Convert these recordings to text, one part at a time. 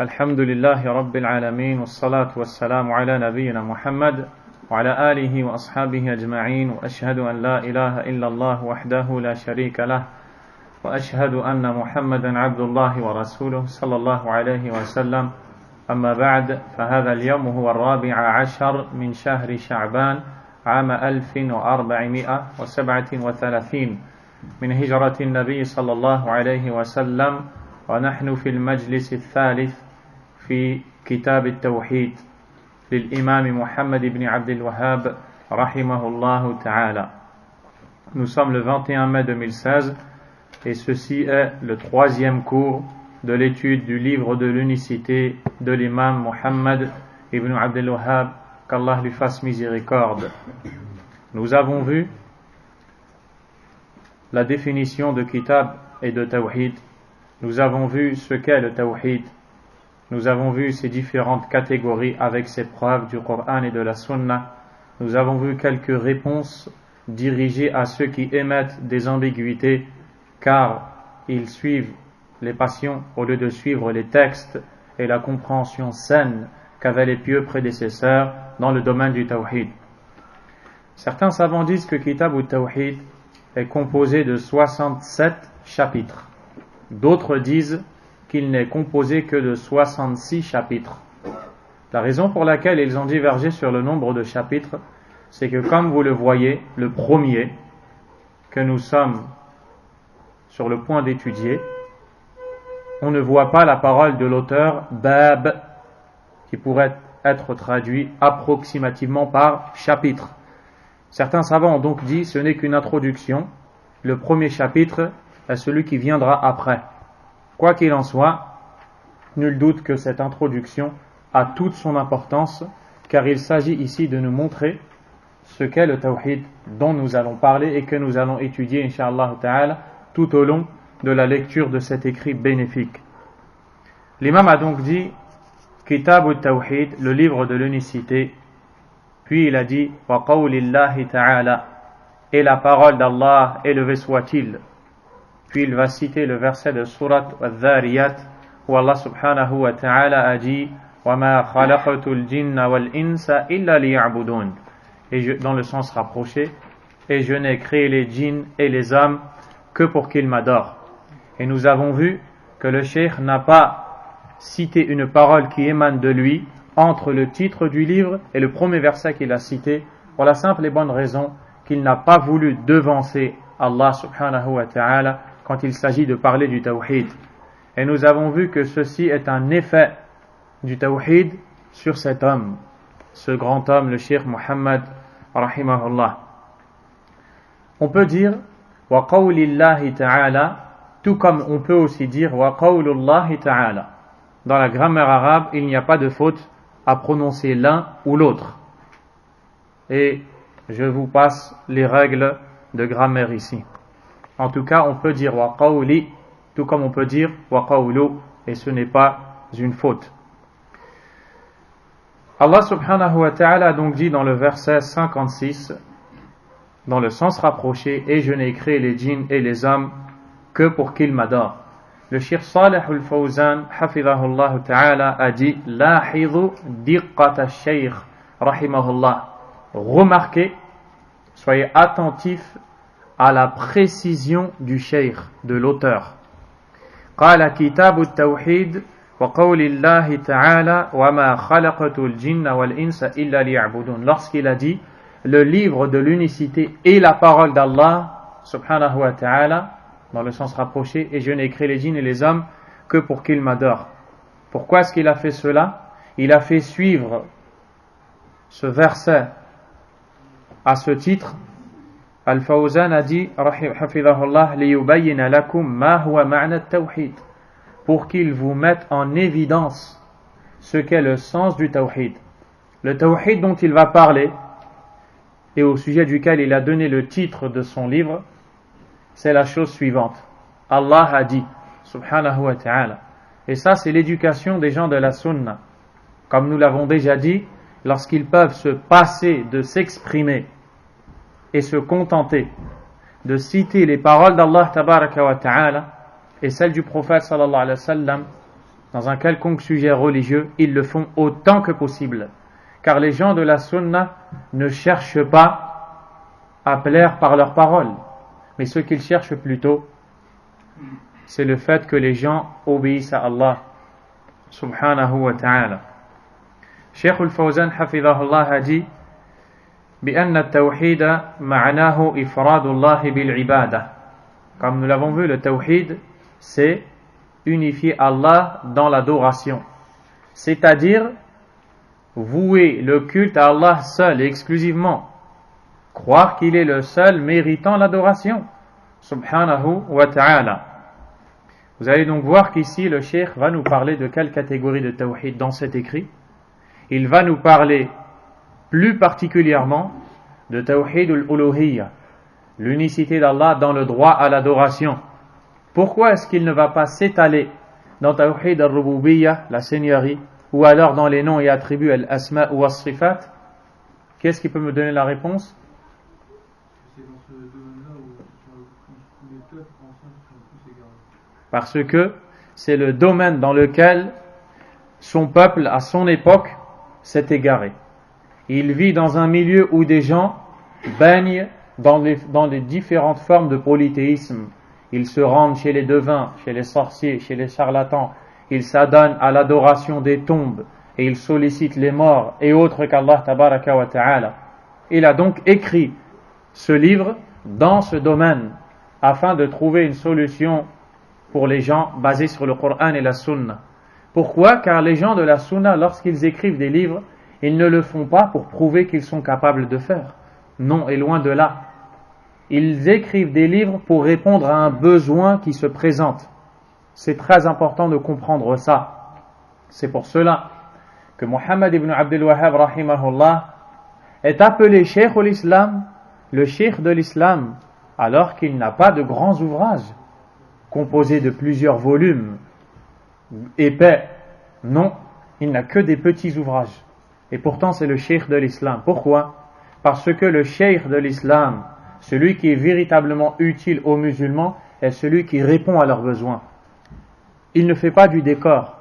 الحمد لله رب العالمين والصلاة والسلام على نبينا محمد وعلى آله وأصحابه أجمعين وأشهد أن لا إله إلا الله وحده لا شريك له وأشهد أن محمدا عبد الله ورسوله صلى الله عليه وسلم أما بعد فهذا اليوم هو 14 من شهر شعبان عام 1437 من هجرة النبي صلى الله عليه وسلم ونحن في المجلس الثالث في كتاب التوحيد للإمام محمد بن عبد الوهاب رحمه الله تعالى. Nous sommes le 21 mai 2016 et ceci est le troisième cours de l'étude du livre de l'unicité de l'imam Muhammad ibn Abdel Wahhab, qu'Allah lui fasse miséricorde. Nous avons vu la définition de kitab et de tawhid. Nous avons vu ce qu'est le tawhid. Nous avons vu ses différentes catégories avec ses preuves du Coran et de la Sunna. Nous avons vu quelques réponses dirigées à ceux qui émettent des ambiguïtés car ils suivent les passions au lieu de suivre les textes et la compréhension saine qu'avaient les pieux prédécesseurs dans le domaine du tawhid. Certains savants disent que Kitab ou Tawhid est composé de 67 chapitres. D'autres disent qu'il n'est composé que de 66 chapitres. La raison pour laquelle ils ont divergé sur le nombre de chapitres, c'est que comme vous le voyez, le premier que nous sommes sur le point d'étudier, on ne voit pas la parole de l'auteur Bab, qui pourrait être traduit approximativement par chapitre. Certains savants ont donc dit ce n'est qu'une introduction. Le premier chapitre est celui qui viendra après. Quoi qu'il en soit, nul doute que cette introduction a toute son importance, car il s'agit ici de nous montrer ce qu'est le tawhid dont nous allons parler et que nous allons étudier, incha'Allah ta'ala, tout au long de la lecture de cet écrit bénéfique. L'imam a donc dit Kitab al-Tawhid, le livre de l'unicité, puis il a dit Wa qawlillahi ta'ala, et la parole d'Allah élevé soit-il. Puis il va citer le verset de Surat al-Dhariyat où Allah subhanahu wa ta'ala a dit Wa ma khalaqatul jinna wal insa illa liya'budun, et dans le sens rapproché, et je n'ai créé les djinns et les hommes que pour qu'ils m'adorent. Et nous avons vu que le cheikh n'a pas cité une parole qui émane de lui entre le titre du livre et le premier verset qu'il a cité, pour la simple et bonne raison qu'il n'a pas voulu devancer Allah subhanahu wa ta'ala quand il s'agit de parler du tawhid. Et nous avons vu que ceci est un effet du tawhid sur cet homme, ce grand homme, le cheikh Muhammad rahimahullah. On peut dire wa qawlillahi ta'ala, tout comme on peut aussi dire wa qawlullahi ta'ala. Dans la grammaire arabe, il n'y a pas de faute à prononcer l'un ou l'autre. Et je vous passe les règles de grammaire ici. En tout cas, on peut dire wa qawli, tout comme on peut dire wa qawlu, et ce n'est pas une faute. Allah subhanahu wa ta'ala a donc dit dans le verset 56, dans le sens rapproché, et je n'ai créé les djinns et les hommes que pour qu'ils m'adorent. Le Cheikh Salih al-Fawzan, hafidhahullah ta'ala, a dit Lahidhu diqqat al-Shaykh, rahimahullah. Remarquez, soyez attentifs à la précision du cheikh, de l'auteur. Qala kitabu at-tawhid wa qawlillahi ta'ala wa ma khalaqatul jinna wal insa illa liya'budun. Lorsqu'il a dit le livre de l'unicité et la parole d'Allah subhanahu wa ta'ala, dans le sens rapproché, et je n'ai créé les djinns et les hommes que pour qu'ils m'adorent. Pourquoi est-ce qu'il a fait cela? Il a fait suivre ce verset à ce titre. Al-Fawzan a dit hafidhahullah liyubayyina lakum ma huwa ma'na at-tawhid, pour qu'il vous mette en évidence ce qu'est le sens du tawhid. Le tawhid dont il va parler et au sujet duquel il a donné le titre de son livre, c'est la chose suivante. Allah a dit subhanahu wa ta'ala, et ça c'est l'éducation des gens de la sunna. Comme nous l'avons déjà dit, lorsqu'ils peuvent se passer de s'exprimer et se contenter de citer les paroles d'Allah tabaraka wa ta'ala et celles du prophète sallallahu alayhi wa sallam, dans un quelconque sujet religieux, ils le font autant que possible. Car les gens de la sunna ne cherchent pas à plaire par leurs paroles. Mais ce qu'ils cherchent plutôt, c'est le fait que les gens obéissent à Allah subhanahu wa ta'ala. Cheikh al-Fawzan hafidhahullah a dit بأن التوحيد معناه إفراد الله بالعبادة. Comme nous l'avons vu, le tawhid, c'est unifier Allah dans l'adoration. C'est-à-dire vouer le culte à Allah seul et exclusivement. Croire qu'il est le seul méritant l'adoration. Subhanahu wa ta'ala. Vous allez donc voir qu'ici le cheikh va nous parler de quelle catégorie de tawhid dans cet écrit. Il va nous parler plus particulièrement de tawhid al-uluhiyya, l'unicité d'Allah dans le droit à l'adoration. Pourquoi est-ce qu'il ne va pas s'étaler dans tawhid al-rububiyya, la seigneurie, ou alors dans les noms et attributs al-asma ou as-sifat? Qu'est-ce qui peut me donner la réponse? Parce que c'est le domaine dans lequel son peuple, à son époque, s'est égaré. Il vit dans un milieu où des gens baignent dans les différentes formes de polythéisme. Ils se rendent chez les devins, chez les sorciers, chez les charlatans. Ils s'adonnent à l'adoration des tombes et ils sollicitent les morts et autres qu'Allah tabaraka wa ta'ala. Il a donc écrit ce livre dans ce domaine afin de trouver une solution pour les gens basés sur le Coran et la Sunna. Pourquoi? Car les gens de la Sunna, lorsqu'ils écrivent des livres, ils ne le font pas pour prouver qu'ils sont capables de faire. Non, et loin de là. Ils écrivent des livres pour répondre à un besoin qui se présente. C'est très important de comprendre ça. C'est pour cela que Muhammad ibn Abdul Wahhab rahimahullah est appelé Cheikh al-Islam, le Cheikh de l'Islam, alors qu'il n'a pas de grands ouvrages composés de plusieurs volumes épais. Non, il n'a que des petits ouvrages. Et pourtant c'est le Cheikh de l'Islam. Pourquoi? Parce que le Cheikh de l'Islam, celui qui est véritablement utile aux musulmans, est celui qui répond à leurs besoins. Il ne fait pas du décor.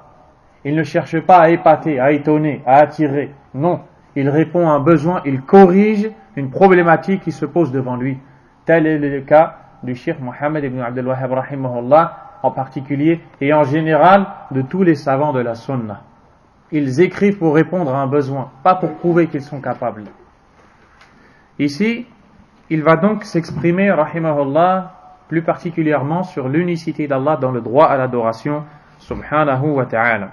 Il ne cherche pas à épater, à étonner, à attirer. Non, il répond à un besoin, il corrige une problématique qui se pose devant lui. Tel est le cas du Cheikh Muhammad ibn Abdul Wahhab rahimahullah en particulier et en général de tous les savants de la Sunna. Ils écrivent pour répondre à un besoin, pas pour prouver qu'ils sont capables. Ici, il va donc s'exprimer, rahimahullah, plus particulièrement sur l'unicité d'Allah dans le droit à l'adoration, subhanahu wa ta'ala.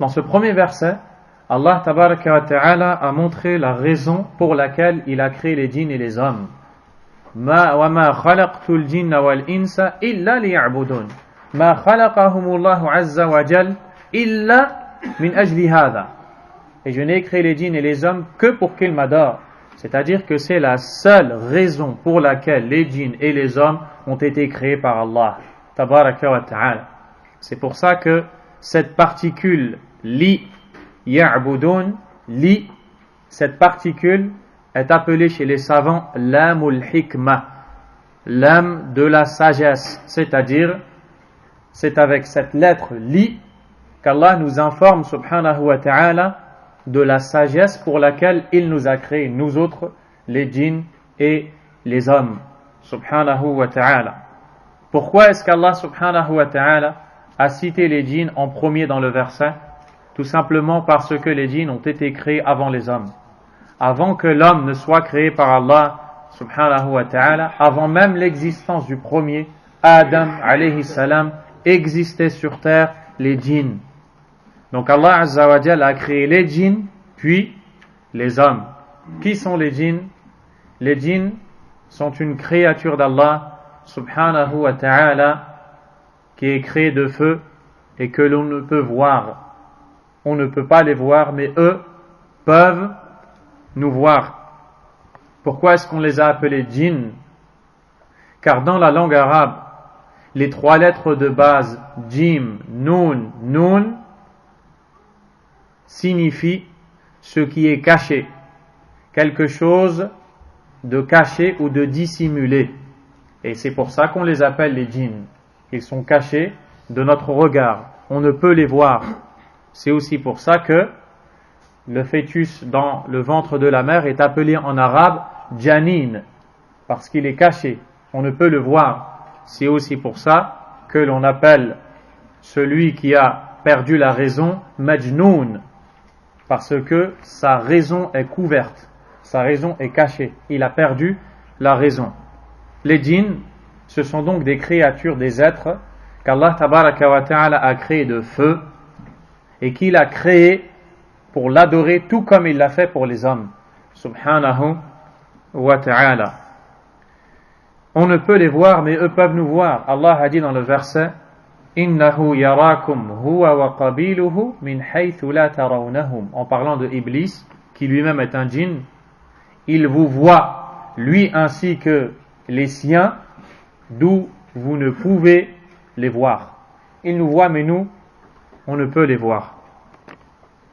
Dans ce premier verset, Allah tabaraka wa ta'ala a montré la raison pour laquelle il a créé les djinns et les hommes. wa ma khalaqtul jinna wal insa illa liya'budun. Ma khalaqahumullahu azza wa jal illa min ajli hadha. Et je n'ai créé les djinns et les hommes que pour qu'ils m'adorent. C'est-à-dire que c'est la seule raison pour laquelle les djinns et les hommes ont été créés par Allah tabaraka wa ta'ala. C'est pour ça que cette particule li ya'budun, li, cette particule est appelée chez les savants lamul hikmah, l'âme de la sagesse, c'est-à-dire c'est avec cette lettre li qu'Allah nous informe subhanahu wa ta'ala de la sagesse pour laquelle il nous a créés, nous autres, les djinns et les hommes, subhanahu wa ta'ala. Pourquoi est-ce qu'Allah subhanahu wa ta'ala a cité les djinns en premier dans le verset? Tout simplement parce que les djinns ont été créés avant les hommes. Avant que l'homme ne soit créé par Allah subhanahu wa ta'ala, avant même l'existence du premier, Adam alayhi salam, existait sur terre les djinns. Donc Allah azza wa jalla a créé les djinns, puis les hommes. Qui sont les djinns? Les djinns sont une créature d'Allah subhanahu wa ta'ala qui est créée de feu et que l'on ne peut voir. On ne peut pas les voir, mais eux peuvent nous voir. Pourquoi est-ce qu'on les a appelés djinns? Car dans la langue arabe, les trois lettres de base jim, nun, nun signifient ce qui est caché, quelque chose de caché ou de dissimulé. Et c'est pour ça qu'on les appelle les djinns. Ils sont cachés de notre regard. on ne peut les voir. C'est aussi pour ça que le fœtus dans le ventre de la mère est appelé en arabe janin, parce qu'il est caché, on ne peut le voir. C'est aussi pour ça que l'on appelle celui qui a perdu la raison majnoun, parce que sa raison est couverte, sa raison est cachée, il a perdu la raison. Les djinns, ce sont donc des créatures, des êtres qu'Allah tabaraka wa ta'ala a créés de feu et qu'il a créés pour l'adorer tout comme il l'a fait pour les hommes, subhanahu wa ta'ala. On ne peut les voir, mais eux peuvent nous voir. Allah a dit dans le verset Innahu yarakum huwa wa qabiluhu min haythu la tarawnahum, en parlant de Iblis, qui lui-même est un djinn. Il vous voit, lui ainsi que les siens, d'où vous ne pouvez les voir. Il nous voit, mais nous, on ne peut les voir.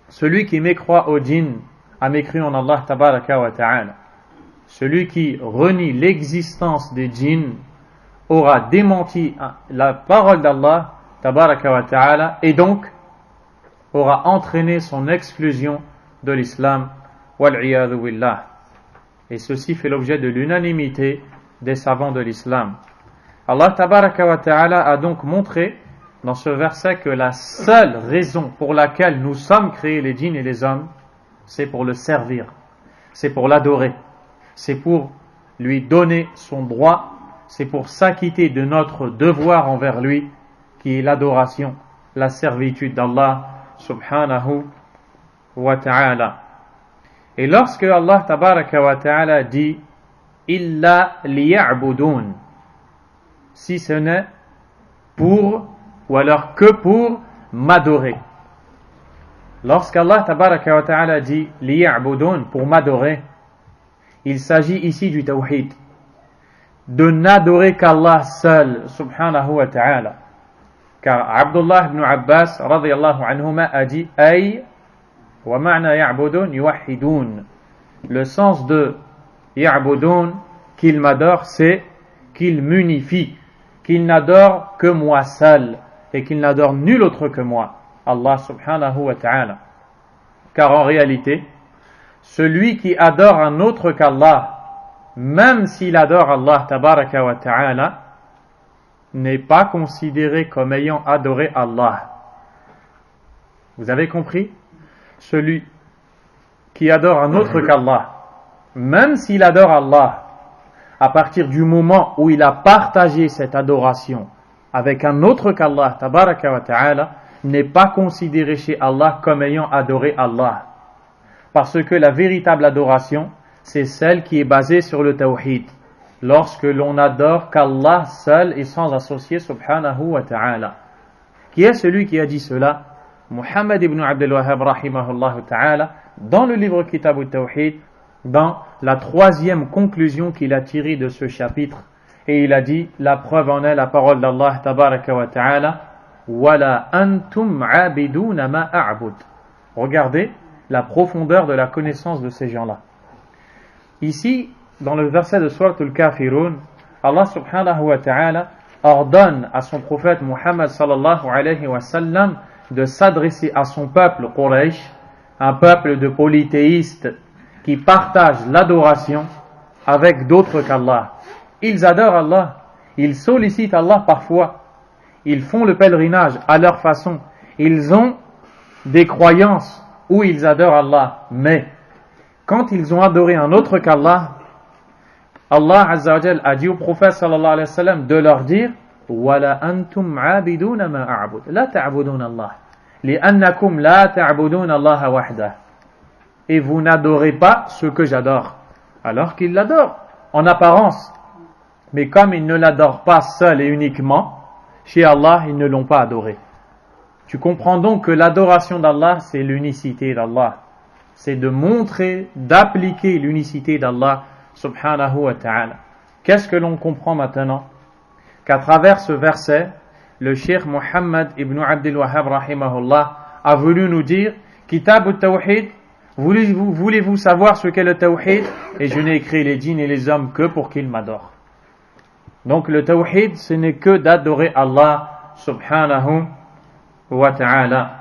Celui qui mécroit au djinn a mécru en Allah tabaraka wa ta'ala. Celui qui renie l'existence des djinns aura démenti la parole d'Allah tabaraka wa ta'ala et donc aura entraîné son exclusion de l'islam wal-'iyadhu billah. Et ceci fait l'objet de l'unanimité des savants de l'islam. Allah tabaraka wa ta'ala a donc montré dans ce verset que la seule raison pour laquelle nous sommes créés, les djinns et les hommes, c'est pour le servir, c'est pour l'adorer, c'est pour lui donner son droit, c'est pour s'acquitter de notre devoir envers lui, qui est l'adoration, la servitude d'Allah subhanahu wa ta'ala. Et lorsque Allah tabaraka wa ta'ala dit illa liya'budun, si ce n'est pour, ou alors que pour m'adorer. Lorsqu'Allah tabaraka wa ta'ala dit liya'budun, pour m'adorer, il s'agit ici du tawhid, de n'adorer qu'Allah seul subhanahu wa ta'ala. Car Abdullah ibn Abbas radiyallahu anhuma a dit ay wa ma'na ya'budun yuwahhidun. Le sens de ya'budun, qu'il m'adore, c'est qu'il m'unifie, qu'il n'adore que moi seul et qu'il n'adore nul autre que moi, Allah subhanahu wa ta'ala. Car en réalité, celui qui adore un autre qu'Allah, même s'il adore Allah tabaraka wa ta'ala, n'est pas considéré comme ayant adoré Allah. Vous avez compris? Celui qui adore un autre qu'Allah, même s'il adore Allah, à partir du moment où il a partagé cette adoration avec un autre qu'Allah tabaraka wa ta'ala, n'est pas considéré chez Allah comme ayant adoré Allah. Parce que la véritable adoration, c'est celle qui est basée sur le tawhid, lorsque l'on adore qu'Allah seul et sans associer subhanahu wa ta'ala. Qui est celui qui a dit cela? Muhammad ibn Abdul Wahhab rahimahullah ta'ala, dans le livre Kitab al-Tawhid, dans la troisième conclusion qu'il a tirée de ce chapitre, et il a dit, la preuve en est la parole d'Allah tabaraka wa ta'ala, wala antum abiduna ma a'bud. Regardez la profondeur de la connaissance de ces gens-là. Ici, dans le verset de Surat al-Kafirun, Allah subhanahu wa ta'ala ordonne à son prophète Muhammad sallallahu alayhi wa sallam de s'adresser à son peuple Quraysh, un peuple de polythéistes qui partagent l'adoration avec d'autres qu'Allah. Ils adorent Allah, ils sollicitent Allah parfois, ils font le pèlerinage à leur façon, ils ont des croyances où ils adorent Allah, mais quand ils ont adoré un autre qu'Allah, Allah Azza wa Jal a dit au prophète sallallahu alayhi wa sallam de leur dire wala antum abiduna ma a'bud la ta'buduna Allah li'annakum la ta'buduna Allah wahdah, et vous n'adorez pas ce que j'adore, alors qu'ils l'adorent en apparence, mais comme ils ne l'adorent pas seul et uniquement, chez Allah ils ne l'ont pas adoré. Tu comprends donc que l'adoration d'Allah, c'est l'unicité d'Allah, c'est de montrer, d'appliquer l'unicité d'Allah subhanahu wa ta'ala. Qu'est-ce que l'on comprend maintenant? Qu'à travers ce verset, le cheikh Muhammad ibn Abdul Wahhab rahimahullah a voulu nous dire Kitab al-Tawhid, voulez-vous savoir ce qu'est le Tawhid? Et je n'ai écrit les djinns et les hommes que pour qu'ils m'adorent. Donc le Tawhid, ce n'est que d'adorer Allah subhanahu wa ta'ala.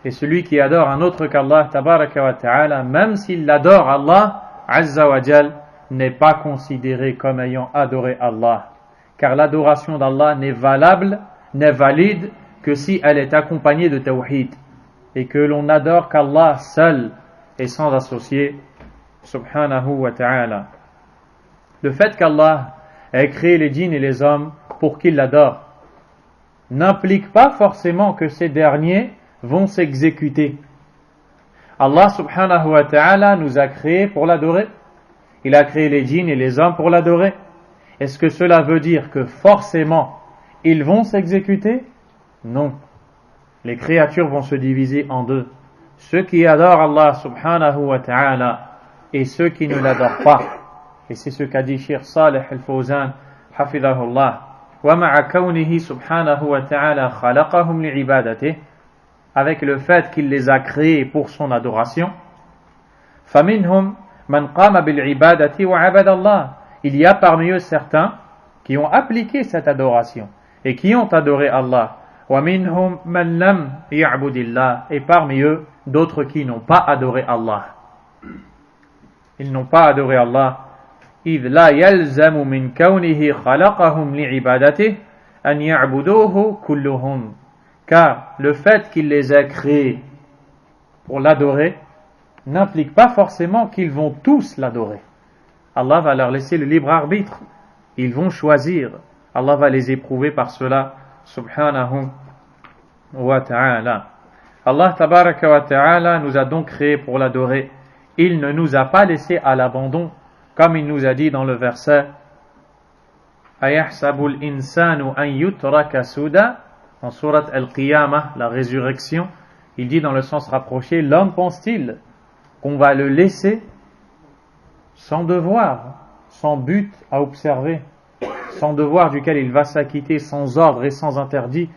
Et celui qui adore un autre qu'Allah tabaraka wa ta'ala, même s'il adore Allah azza wa jal, n'est pas considéré comme ayant adoré Allah. Car l'adoration d'Allah n'est valide que si elle est accompagnée de tawhid. Et que l'on n'adore qu'Allah seul et sans associé, subhanahu wa ta'ala. Le fait qu'Allah ait créé les djinns et les hommes pour qu'ils l'adorent n'implique pas forcément que ces derniers vont s'exécuter. Allah subhanahu wa ta'ala nous a créés pour l'adorer. Il a créé les djinns et les hommes pour l'adorer. Est-ce que cela veut dire que forcément ils vont s'exécuter? Non. Les créatures vont se diviser en deux. Ceux qui adorent Allah subhanahu wa ta'ala et ceux qui ne l'adorent pas. Et c'est ce qu'a dit Cheikh Salih al-Fawzan hafidhahullah. Wa ma'a kawnihi subhanahu wa ta'ala khalaqahum li'ibadatihi, avec le fait qu'il les a créés pour son adoration. Faminhum man qama bil'ibadati wa 'abada Allah. Il y a parmi eux certains qui ont appliqué cette adoration et qui ont adoré Allah. Wa minhum man lam ya'budillah. Et parmi eux d'autres qui n'ont pas adoré Allah. Ils n'ont pas adoré Allah. إذ لا يلزم من كونه خلقهم لعبادته أن يعبدوه كلهم. Car le fait qu'il les a créés pour l'adorer n'implique pas forcément qu'ils vont tous l'adorer. Allah va leur laisser le libre arbitre. Ils vont choisir. Allah va les éprouver par cela, subhanahu wa ta'ala. Allah tabaraka wa ta'ala nous a donc créés pour l'adorer. Il ne nous a pas laissés à l'abandon, comme il nous a dit dans le verset Ayahsabul insanu an yutraka suda, en sourate Al-Qiyamah, la résurrection. Il dit dans le sens rapproché, l'homme pense-t-il qu'on va le laisser sans devoir, sans but à observer, sans devoir duquel il va s'acquitter, sans ordre et sans interdit?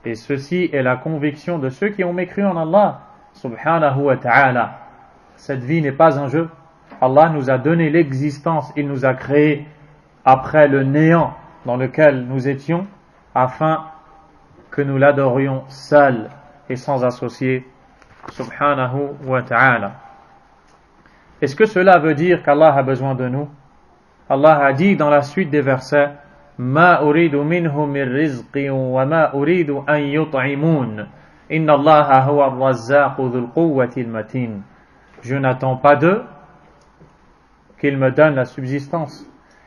Et ceci est la conviction de ceux qui ont mécru en Allah subhanahu wa ta'ala. Cette vie n'est pas un jeu. Allah nous a donné l'existence, il nous a créés après le néant dans lequel nous étions, afin que nous l'adorions seul et sans associé, subhanahu wa ta'ala. Est-ce que cela veut dire qu'Allah a besoin de nous? Allah a dit dans la suite des versets Ma uridu minhum min rizqin wa ma uridu an yut'imun inna Allaha huwa ar-razzaqu dhul quwwati al-matin. Je n'attends pas d'eux qu'il me donne la subsistance,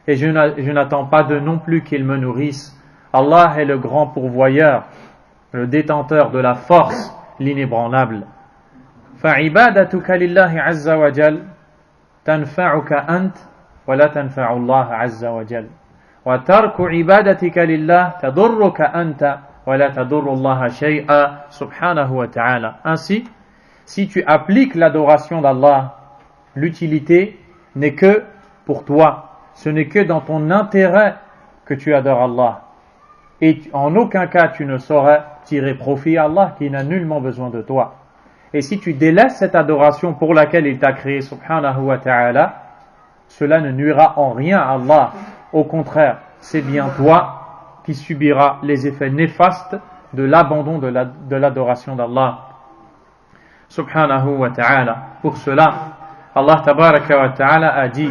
et je n'attends pas d'eux non plus qu'ils me nourrissent. Allah est le grand pourvoyeur, le détenteur de la force, l'inébranlable. فَعِبَادَتُكَ لِلَّهِ عَزَّ وَجَلَّ تَنْفَعُكَ أَنْتَ وَلَا تَنْفَعُ اللَّهَ عَزَّ وَجَلَّ وَتَرْكُ عِبَادَتِكَ لِلَّهِ تَضُرُّكَ أَنْتَ وَلَا تَضُرُّ اللَّهَ شَيْئًا سُبْحَانَهُ وَتَعَالَى. Ainsi, si tu appliques l'adoration d'Allah, l'utilité n'est que pour toi. Ce n'est que dans ton intérêt que tu adores Allah. Et en aucun cas tu ne saurais tirer profit à Allah qui n'a nullement besoin de toi. Et si tu délaisses cette adoration pour laquelle il t'a créé, subhanahu wa ta'ala, cela ne nuira en rien à Allah. Au contraire, c'est bien toi qui subiras les effets néfastes de l'abandon de l'adoration d'Allah, subhanahu wa ta'ala. Pour cela, Allah tabaraka wa ta'ala a dit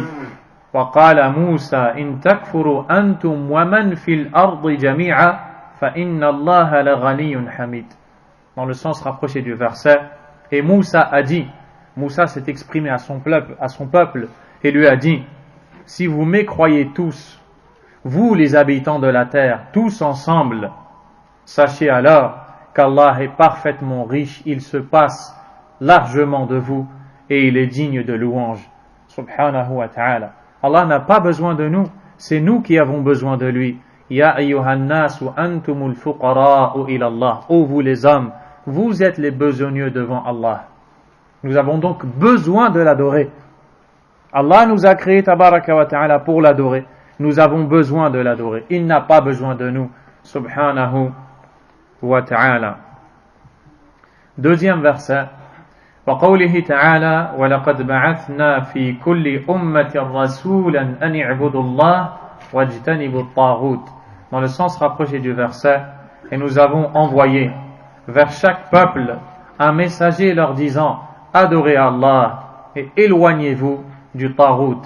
وَقَالَ مُوسَى إِن تَكْفُرُوا أَنْتُمْ وَمَنْ فِي الْأَرْضِ جَمِيعًا فَإِنَّ اللَّهَ لَغَنِيٌّ حَمِيدٌ. Dans le sens rapproché du verset, et Moussa a dit, Moussa s'est exprimé à son peuple et lui a dit, si vous mécroyez tous, vous les habitants de la terre, tous ensemble, sachez alors qu'Allah est parfaitement riche, il se passe largement de vous et il est digne de louange, subhanahu wa ta'ala. Allah n'a pas besoin de nous, c'est nous qui avons besoin de lui. Ya ayyuhan nasu antumul fuqara'u ila Allah. Ô vous les hommes, vous êtes les besogneux devant Allah. Nous avons donc besoin de l'adorer. Allah nous a créés tabaraka wa ta'ala pour l'adorer. Nous avons besoin de l'adorer. Il n'a pas besoin de nous, subhanahu wa ta'ala. Deuxième verset. وقوله تعالى ولقد بعثنا في كل أمة رسولا أن اعبدوا الله واجتنبوا الطاغوت. Dans le sens rapproché du verset, et nous avons envoyé vers chaque peuple un messager leur disant adorez Allah et éloignez-vous du tarout.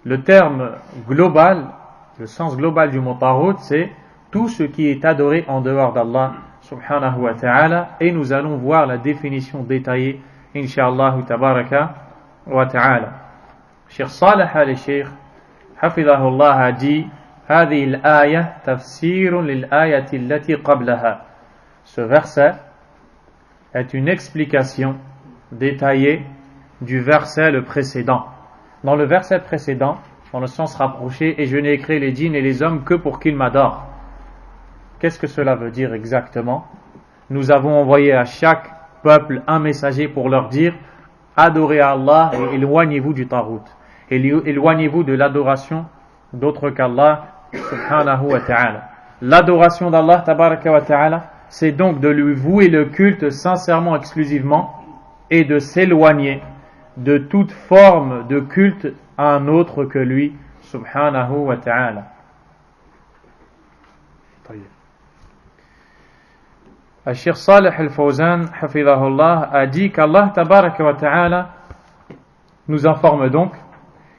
Le terme global, le sens global du mot tarout, c'est tout ce qui est adoré en dehors d'Allah subhanahu wa ta'ala, et nous allons voir la définition détaillée incha'Allah tabaraka wa ta'ala. Cheikh Salih al-Sheikh حفظه الله a dit هذه الآية تفسير للآية التي قبلها. Ce verset est une explication détaillée du verset le précédent. Dans le verset précédent, dans le sens rapproché, et je n'ai créé les djinns et les hommes que pour qu'ils m'adorent. Qu'est-ce que cela veut dire exactement? Nous avons envoyé à chaque peuple un messager pour leur dire adorez Allah et éloignez-vous du tarout. Éloignez-vous de l'adoration d'autre qu'Allah subhanahu wa ta'ala. L'adoration d'Allah tabaraka wa ta'ala, c'est donc de lui vouer le culte sincèrement, exclusivement, et de s'éloigner de toute forme de culte à un autre que lui subhanahu wa ta'ala. Cheikh Salih al-Fawzan hafidhahullah a dit qu'Allah tabaraka wa ta'ala nous informe donc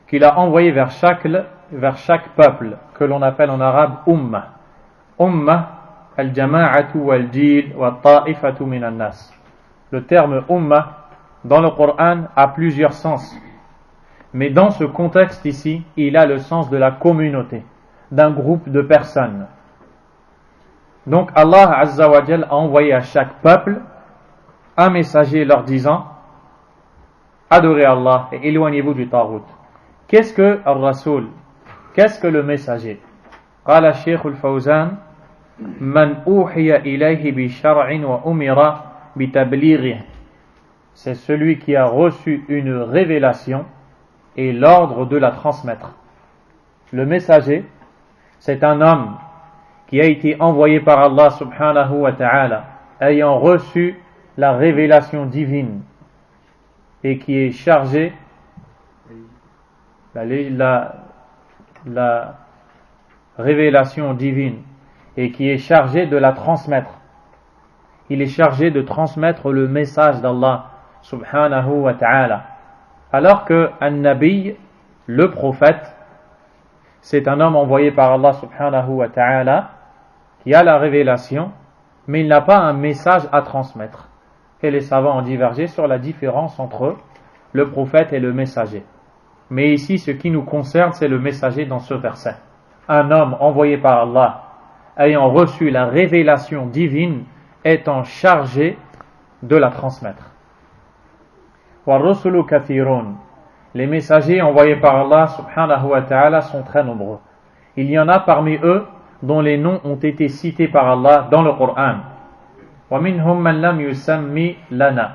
qu'il a envoyé vers chaque peuple, que l'on appelle en arabe Ummah. Ummah, al-jama'atu wal-jil wa-ta'ifatu min an-nas. Le terme Ummah, dans le Coran, a plusieurs sens. Mais dans ce contexte ici, il a le sens de la communauté, d'un groupe de personnes. Donc Allah Azza wa Jal a envoyé à chaque peuple un messager leur disant adorez Allah et éloignez-vous du tarout. Qu'est-ce que Ar-Rasoul? Qu'est-ce que le messager? قال الشيخ الفوزان من أوحي إليه بشرع وأمر بتبليغه. C'est celui qui a reçu une révélation et l'ordre de la transmettre. Le messager, c'est un homme qui a été envoyé par Allah subhanahu wa ta'ala, ayant reçu la révélation divine et qui est chargé la révélation divine et qui est chargé de la transmettre. Il est chargé de transmettre le message d'Allah subhanahu wa ta'ala. Alors que un-nabi, le prophète, c'est un homme envoyé par Allah subhanahu wa ta'ala qui a la révélation, mais il n'a pas un message à transmettre. Et les savants ont divergé sur la différence entre le prophète et le messager. Mais ici, ce qui nous concerne, c'est le messager dans ce verset. Un homme envoyé par Allah, ayant reçu la révélation divine, étant chargé de la transmettre. وَالرُّسُلُ كَثِيرٌ. Les messagers envoyés par Allah subhanahu wa ta'ala sont très nombreux. Il y en a parmi eux dont les noms ont été cités par Allah dans le Coran. وَمِنْهُمْ مَنْ لَمْ يُسَمِّ لَنَا.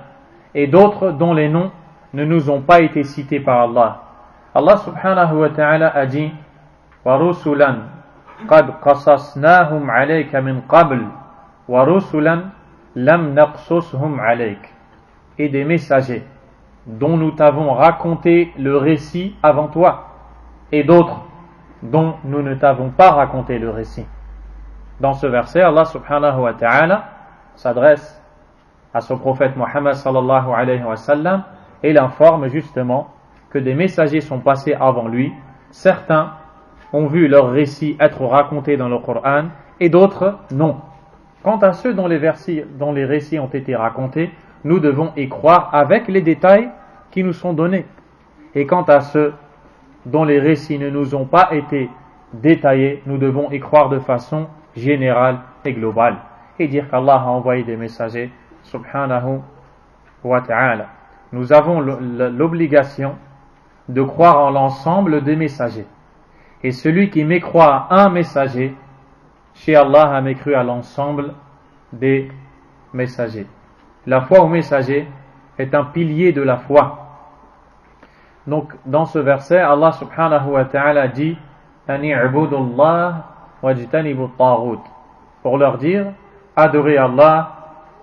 Et d'autres dont les noms ne nous ont pas été cités par Allah. Allah subhanahu wa ta'ala a dit وَرُسُلًا قَدْ قَصَصْنَاهُمْ عَلَيْكَ مِنْ قَبْلِ وَرُسُلًا لَمْ نَقْصُصْهُمْ عَلَيْكَ. Et des messagers dont nous t'avons raconté le récit avant toi, et d'autres dont nous ne t'avons pas raconté le récit. Dans ce verset, Allah subhanahu wa ta'ala s'adresse à son prophète Muhammad sallallahu alayhi wa sallam et l'informe justement que des messagers sont passés avant lui. Certains ont vu leur récit être raconté dans le Coran et d'autres non. Quant à ceux dont les récits ont été racontés, nous devons y croire avec les détails qui nous sont donnés. Et quant à ceux dont les récits ne nous ont pas été détaillés, nous devons y croire de façon générale et globale. Et dire qu'Allah a envoyé des messagers, subhanahu wa ta'ala. Nous avons l'obligation de croire en l'ensemble des messagers. Et celui qui mécroit à un messager, chez Allah a mécru à l'ensemble des messagers. La foi au messager est un pilier de la foi. Donc, dans ce verset, Allah subhanahu wa ta'ala dit Ani ibudullah wajtanibu taghut. Pour leur dire, adorez Allah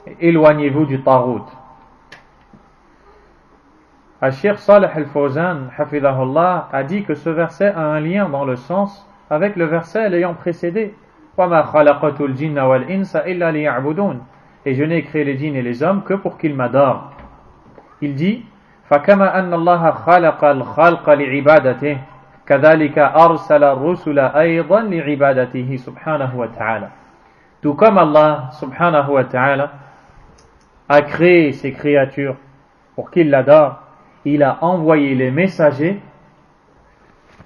et éloignez-vous du taghut. Cheikh Salih al-Fawzan, hafidhahullah, a dit que ce verset a un lien dans le sens avec le verset l'ayant précédé. وَمَا خَلَقَتُ الْجِنَّ وَالْإِنسَ إِلَّا لِيَعْبُدُونَ. et je n'ai créé les djinns et les hommes que pour qu'ils m'adorent. Il dit فكما أن الله خلق الخلق لعبادته كذلك أرسل الرسل أيضا لعبادته سبحانه وتعالى. Tout comme Allah subhanahu wa ta'ala a créé ces créatures pour qu'ils l'adorent, il a envoyé les messagers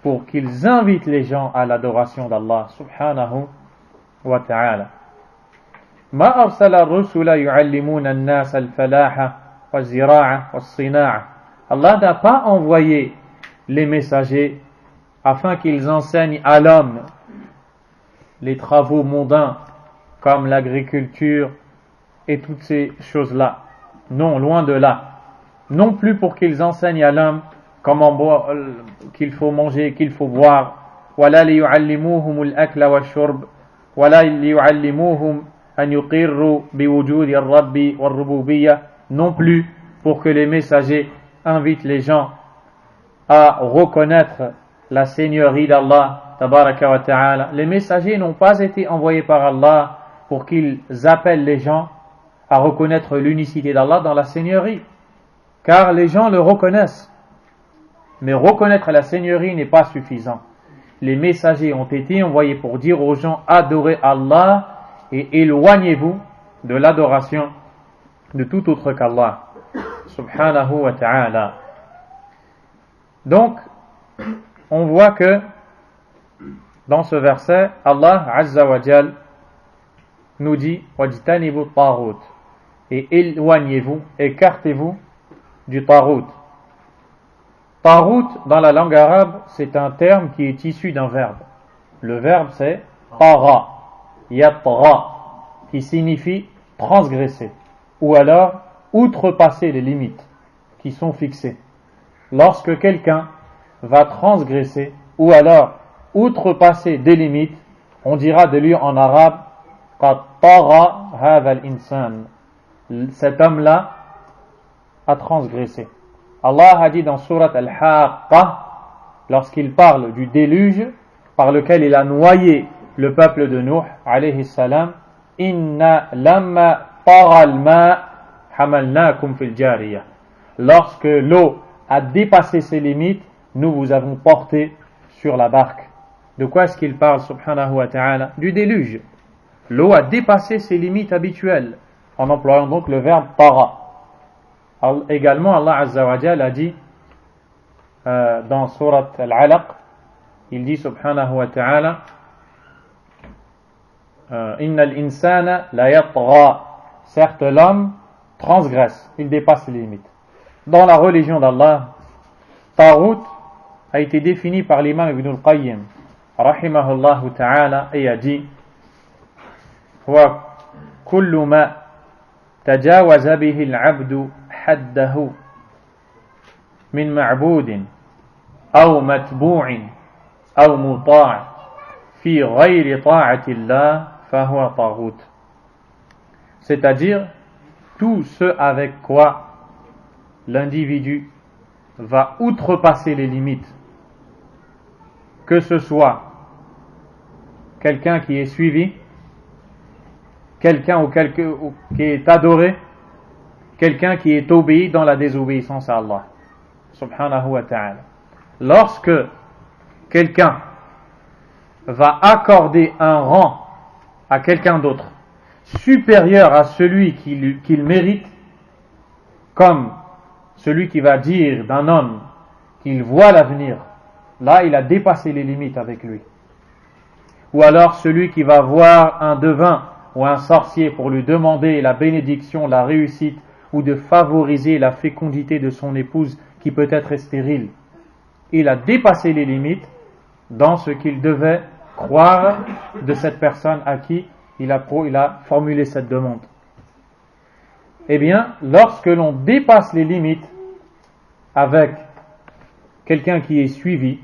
pour qu'ils invitent les gens à l'adoration d'Allah subhanahu wa ta'ala. ما أرسل الرسل يعلمون الناس الفلاح والزراعة والصناعة. Allah n'a pas envoyé les messagers afin qu'ils enseignent à l'homme les travaux mondains comme l'agriculture et toutes ces choses-là. Non, loin de là. Non plus pour qu'ils enseignent à l'homme comment qu'il faut manger, qu'il faut boire. ولا ليعلموهم الأكل والشرب ولا ليعلموهم أن يقروا بوجود الرب والربوبية. Non plus pour que les messagers invitent les gens à reconnaître la seigneurie d'Allah tabaraka wa ta'ala. Les messagers n'ont pas été envoyés par Allah pour qu'ils appellent les gens à reconnaître l'unicité d'Allah dans la seigneurie, car les gens le reconnaissent, mais reconnaître la seigneurie n'est pas suffisant. Les messagers ont été envoyés pour dire aux gens adorez Allah et éloignez-vous de l'adoration de tout autre qu'Allah subhanahu wa ta'ala. Donc on voit que dans ce verset Allah azza wa jal nous dit wajtanibu taghut, et éloignez-vous, écartez-vous du taghut. Taghut dans la langue arabe, c'est un terme qui est issu d'un verbe. Le verbe c'est tagha, yatra, qui signifie transgresser ou alors outrepasser les limites qui sont fixées. Lorsque quelqu'un va transgresser ou alors outrepasser des limites, on dira de lui en arabe qad tagha hadha al-insan, cet homme-là a transgressé. Allah a dit dans surat Al-Haqqa, lorsqu'il parle du déluge par lequel il a noyé le peuple de Nuh alayhi salam, inna lamma tagha al-ma hamalnakum fil jariyah. Lorsque l'eau a dépassé ses limites, nous vous avons porté sur la barque. De quoi est-ce qu'il parle subhanahu wa ta'ala? Du déluge. L'eau a dépassé ses limites habituelles, en employant donc le verbe tagha. Également, Allah Azza wa Jal a dit dans surat Al-Alaq, il dit subhanahu wa ta'ala Inna al-insana la yatgha. Certes, l'homme transgresse, il dépasse les limites. Dans la religion d'Allah, taghut a été défini par l'imam Ibn al-Qayyim rahimahullah ta'ala, et a dit wa kullu ma tajawaza bihi al-'abdu haddahu min ma'budin aw matbu'in aw muta' fi ghayri ta'ati Allah fahuwa taghut. C'est-à-dire tout ce avec quoi l'individu va outrepasser les limites, que ce soit quelqu'un qui est suivi, quelqu'un qui est adoré, quelqu'un qui est obéi dans la désobéissance à Allah subhanahu wa ta'ala. Lorsque quelqu'un va accorder un rang à quelqu'un d'autre supérieur à celui qu'il mérite, comme celui qui va dire d'un homme qu'il voit l'avenir, là il a dépassé les limites avec lui. Ou alors celui qui va voir un devin ou un sorcier pour lui demander la bénédiction, la réussite, ou de favoriser la fécondité de son épouse qui peut être stérile. Il a dépassé les limites dans ce qu'il devait croire de cette personne à qui il a formulé cette demande. Eh bien, lorsque l'on dépasse les limites avec quelqu'un qui est suivi,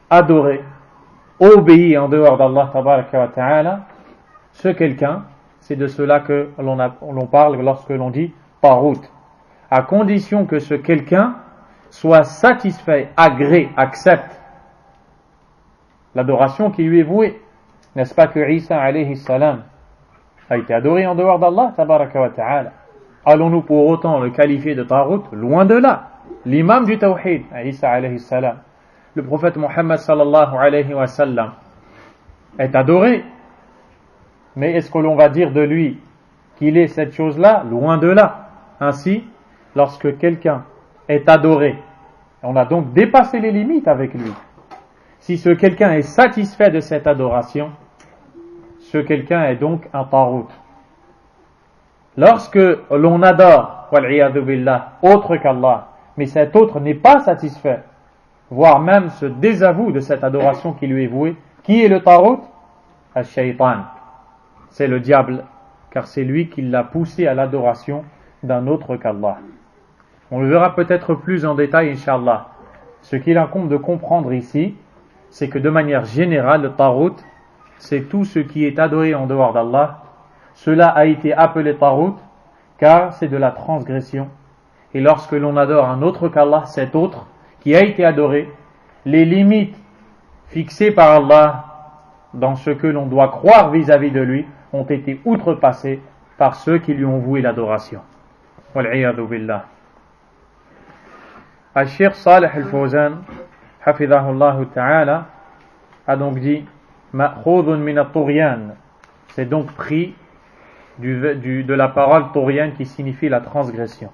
adoré, obéi en dehors d'Allah tabaraka wa ta'ala, ce quelqu'un, c'est de cela que l'on parle lorsque l'on dit taghut, à condition que ce quelqu'un soit satisfait, agrée, accepte l'adoration qui lui est vouée. N'est-ce pas que Isa alayhi salam a été adoré en dehors d'Allah tabaraka wa ta'ala. Allons-nous pour autant le qualifier de taghut? Loin de là. L'imam du tawhid, Isa alayhi salam, le prophète Muhammad sallallahu alayhi wa sallam, est adoré. Mais est-ce que l'on va dire de lui qu'il est cette chose-là? Loin de là. Ainsi, lorsque quelqu'un est adoré, on a donc dépassé les limites avec lui. Si ce quelqu'un est satisfait de cette adoration, ce quelqu'un est donc un taghut. Lorsque l'on adore, wal'iyadu billah, autre qu'Allah, mais cet autre n'est pas satisfait, voire même se désavoue de cette adoration qui lui est vouée, qui est le taghut? Al-shaytan. C'est le diable, car c'est lui qui l'a poussé à l'adoration d'un autre qu'Allah. On le verra peut-être plus en détail, Inch'Allah. Ce qu'il incombe de comprendre ici, c'est que de manière générale, le taghut, c'est tout ce qui est adoré en dehors d'Allah. Cela a été appelé taghut, car c'est de la transgression. Et lorsque l'on adore un autre qu'Allah, cet autre qui a été adoré, les limites fixées par Allah dans ce que l'on doit croire vis-à-vis de lui ont été outrepassées par ceux qui lui ont voué l'adoration. Wal'iyadu billah. Al-Sheikh Salih al-Fawzan, hafidhahullah ta'ala, a donc dit Ma'khudun min at-tughyan. C'est donc pris de la parole tughyan qui signifie la transgression.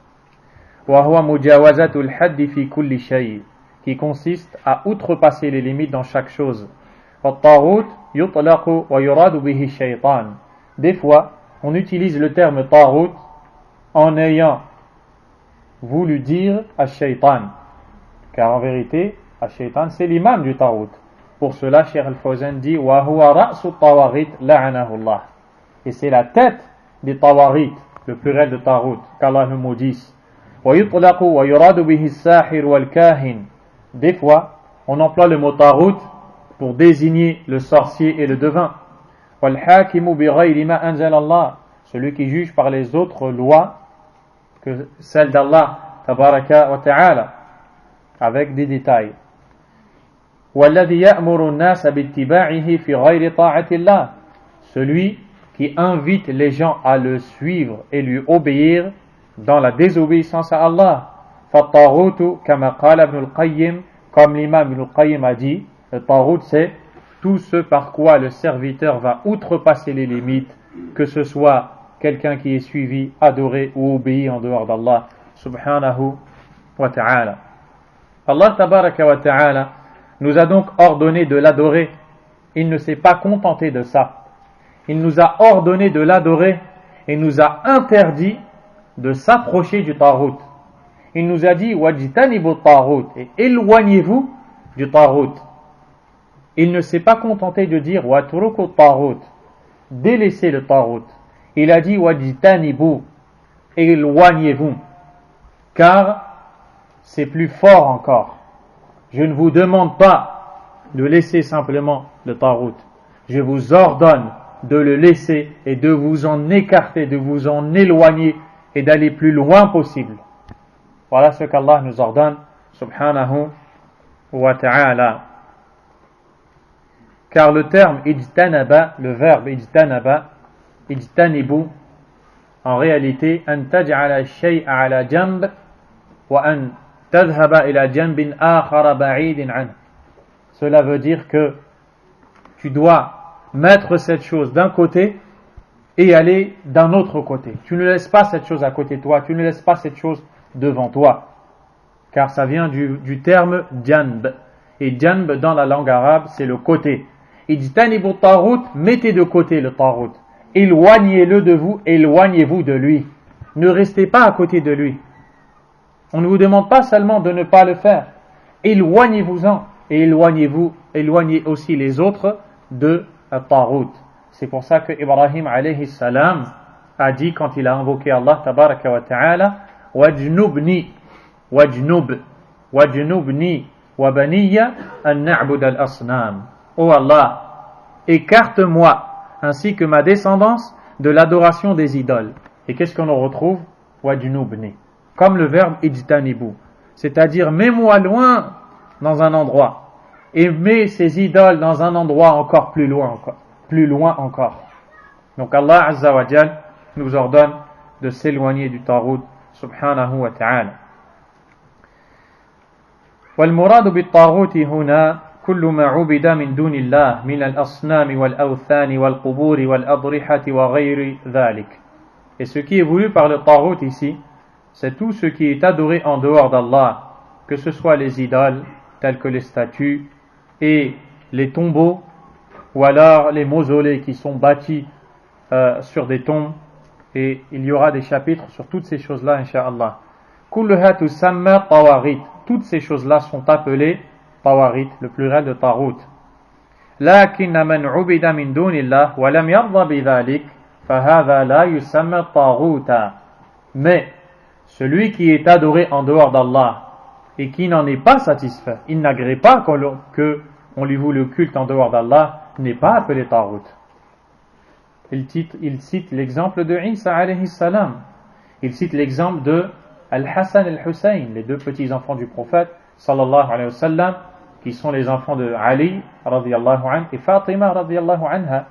Wa huwa mujawazatul haddi fi kulli shay, qui consiste à outrepasser les limites dans chaque chose. At-taghut yutlaqu wa yuradu bihi shaytan. Des fois, on utilise le terme taghut en ayant voulu dire ash-shaytan, car en vérité, ash-shaytan c'est l'imam du taghut. Pour cela, Cheikh Al-Fawzan dit wa huwa ra'su at-tawaghit la'anahullah. Et c'est la tête des tawaghit, le pluriel de taghut, qu'Allah le maudisse. Wa yutlaqu wa yuradu bihi as-sahir wal-kahin. Des fois, on emploie le mot taghut pour désigner le sorcier et le devin. Wal-hakimu bi ghayri ma anzala Allah, celui qui juge par les autres lois que celles d'Allah tabaraka wa ta'ala, avec des détails. Walladhi ya'muru an-nasa bi-ittiba'ihi fi ghayri ta'ati Allah, celui qui invite les gens à le suivre et lui obéir dans la désobéissance à Allah. Fa-at-taghutu kama qala Ibn al-Qayyim, comme l'imam Ibn al-Qayyim a dit, le taghut c'est tout ce par quoi le serviteur va outrepasser les limites, que ce soit quelqu'un qui est suivi, adoré ou obéi en dehors d'Allah subhanahu wa ta'ala. Allah tabaraka wa ta'ala nous a donc ordonné de l'adorer. Il ne s'est pas contenté de ça. Il nous a ordonné de l'adorer et nous a interdit de s'approcher du taghut. Il nous a dit wajtanibu taghut, et éloignez-vous du taghut. Il ne s'est pas contenté de dire watruku taghut, délaissez le taghut. Il a dit wajtanibu, éloignez-vous, car c'est plus fort encore. Je ne vous demande pas de laisser simplement le taghut. Je vous ordonne de le laisser et de vous en écarter, de vous en éloigner et d'aller plus loin possible. Voilà ce qu'Allah nous ordonne, subhanahu wa ta'ala. Car le terme ijtanaba, le verbe ijtanaba, ijtanibu, en réalité, an taj'ala shay'a ala jamb wa an tadhhaba ila jambin akhara ba'idin an. Cela veut dire que tu dois mettre cette chose d'un côté et aller d'un autre côté. Tu ne laisses pas cette chose à côté de toi, tu ne laisses pas cette chose devant toi. Car ça vient du terme janb. Et janb dans la langue arabe, c'est le côté. Ijtanibu taghut, mettez de côté le taghut. Éloignez-le de vous, éloignez-vous de lui. Ne restez pas à côté de lui. On ne vous demande pas seulement de ne pas le faire. Éloignez-vous-en et éloignez aussi les autres de taghut. C'est pour ça que Ibrahim alayhi salam a dit quand il a invoqué Allah tabaraka wa ta'ala wajnubni wa baniya an na'bud al-asnam. Oh Allah, écarte-moi ainsi que ma descendance de l'adoration des idoles. Et qu'est-ce qu'on en retrouve? Wajnubni, comme le verbe ijtanibu, c'est-à-dire mets-moi loin dans un endroit et mets ces idoles dans un endroit encore plus loin encore. Donc Allah Azza wa Jal nous ordonne de s'éloigner du taghut subhanahu wa ta'ala. والمراد بالطاغوت هنا كل ما عبد من دون الله من الأصنام والأوثان والقبور والأضرحة وغير ذلك. Et ce qui est voulu par le taghut ici, c'est tout ce qui est adoré en dehors d'Allah, que ce soit les idoles, telles que les statues et les tombeaux, ou alors les mausolées qui sont bâtis sur des tombes, et il y aura des chapitres sur toutes ces choses-là, incha'Allah. كلها تسمى طواغيت. Toutes ces choses-là sont appelées tawarit, le pluriel de taghut. لكن من عبد من دون الله ولم يرضى بذلك فهذا لا يسمى طاغوتا. Mais celui qui est adoré en dehors d'Allah et qui n'en est pas satisfait, il n'agrée pas qu'on lui voue le culte en dehors d'Allah, n'est pas appelé taghut. Il cite l'exemple de Isa alayhi salam. Il cite l'exemple de Al-Hassan et Al-Hussein, les deux petits-enfants du prophète sallallahu alayhi wa sallam, qui sont les enfants de Ali radiyallahu anhu et Fatima radiyallahu anha,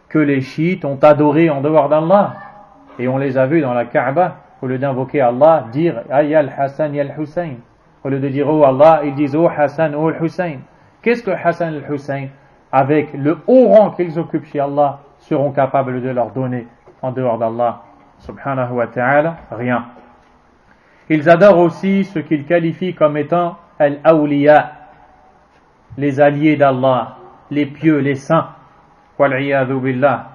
que les chiites ont adoré en dehors d'Allah, et on les a vus dans la Kaaba, au lieu d'invoquer Allah, dire Ya Al-Hassan ya Al-Hussein, au lieu de dire Oh Allah, ils disent Oh Hassan, oh Al-Hussein. Qu'est-ce que Hassan et Al-Hussein, avec le haut rang qu'ils occupent chez Allah, seront capables de leur donner en dehors d'Allah subhanahu wa ta'ala? Rien. Ils adorent aussi ce qu'ils qualifient comme étant al-awliya, les alliés d'Allah, les pieux, les saints. Wal-'iyadhu billah.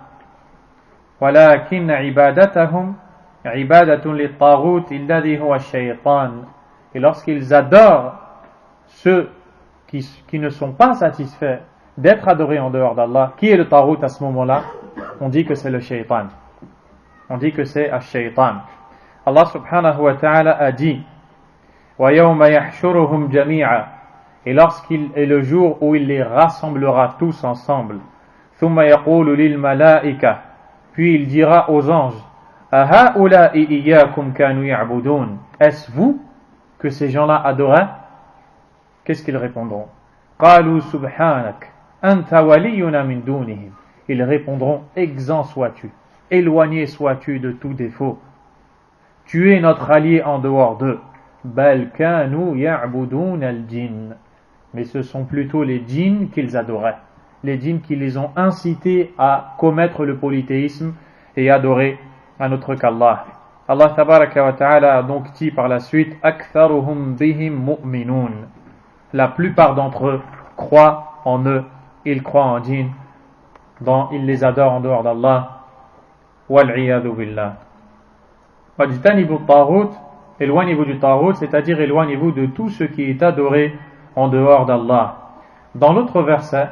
Walakin ibadatahum ibadatun lit-taghut alladhi huwa ash-shaytan. Et lorsqu'ils adorent ceux qui ne sont pas satisfaits d'être adorés en dehors d'Allah, qui est le taghut à ce moment-là? On dit que c'est le shaytan. On dit que c'est ash-shaytan. Allah subhanahu wa ta'ala a dit وَيَوْمَ يَحْشُرُهُمْ جَمِيعًا. Et lorsqu'il est le jour où il les rassemblera tous ensemble. ثُمَّ يَقُولُ لِلْمَلَائِكَةِ. Puis il dira aux anges أَهَؤُلَاءِ إِيَّاكُمْ كَانُوا يَعْبُدُونَ. Est-ce vous que ces gens-là adoraient? Qu'est-ce qu'ils répondront? قَالُوا سُبْحَانَكَ أَنْتَ وَلِيُّنَا مِنْ دُونِهِمْ. Ils répondront exempt sois-tu, éloigné sois-tu de tout défaut. Tu es notre allié en dehors d'eux. بَلْ كَانُوا يَعْبُدُونَ الْجِنَّ. Mais ce sont plutôt les djinns qu'ils adoraient. Les djinns qui les ont incités à commettre le polythéisme et adorer un autre qu'Allah. Allah tabaraka wa ta'ala a donc dit par la suite أَكْثَرُهُمْ بِهِمْ مُؤْمِنُونَ. La plupart d'entre eux croient en eux. Ils croient en djinns. Ils les adorent en dehors d'Allah. Wal-'iyadhu billah. Wajtanibu at-taghut. Éloignez-vous du taghut, c'est-à-dire éloignez-vous de tout ce qui est adoré en dehors d'Allah. Dans l'autre verset,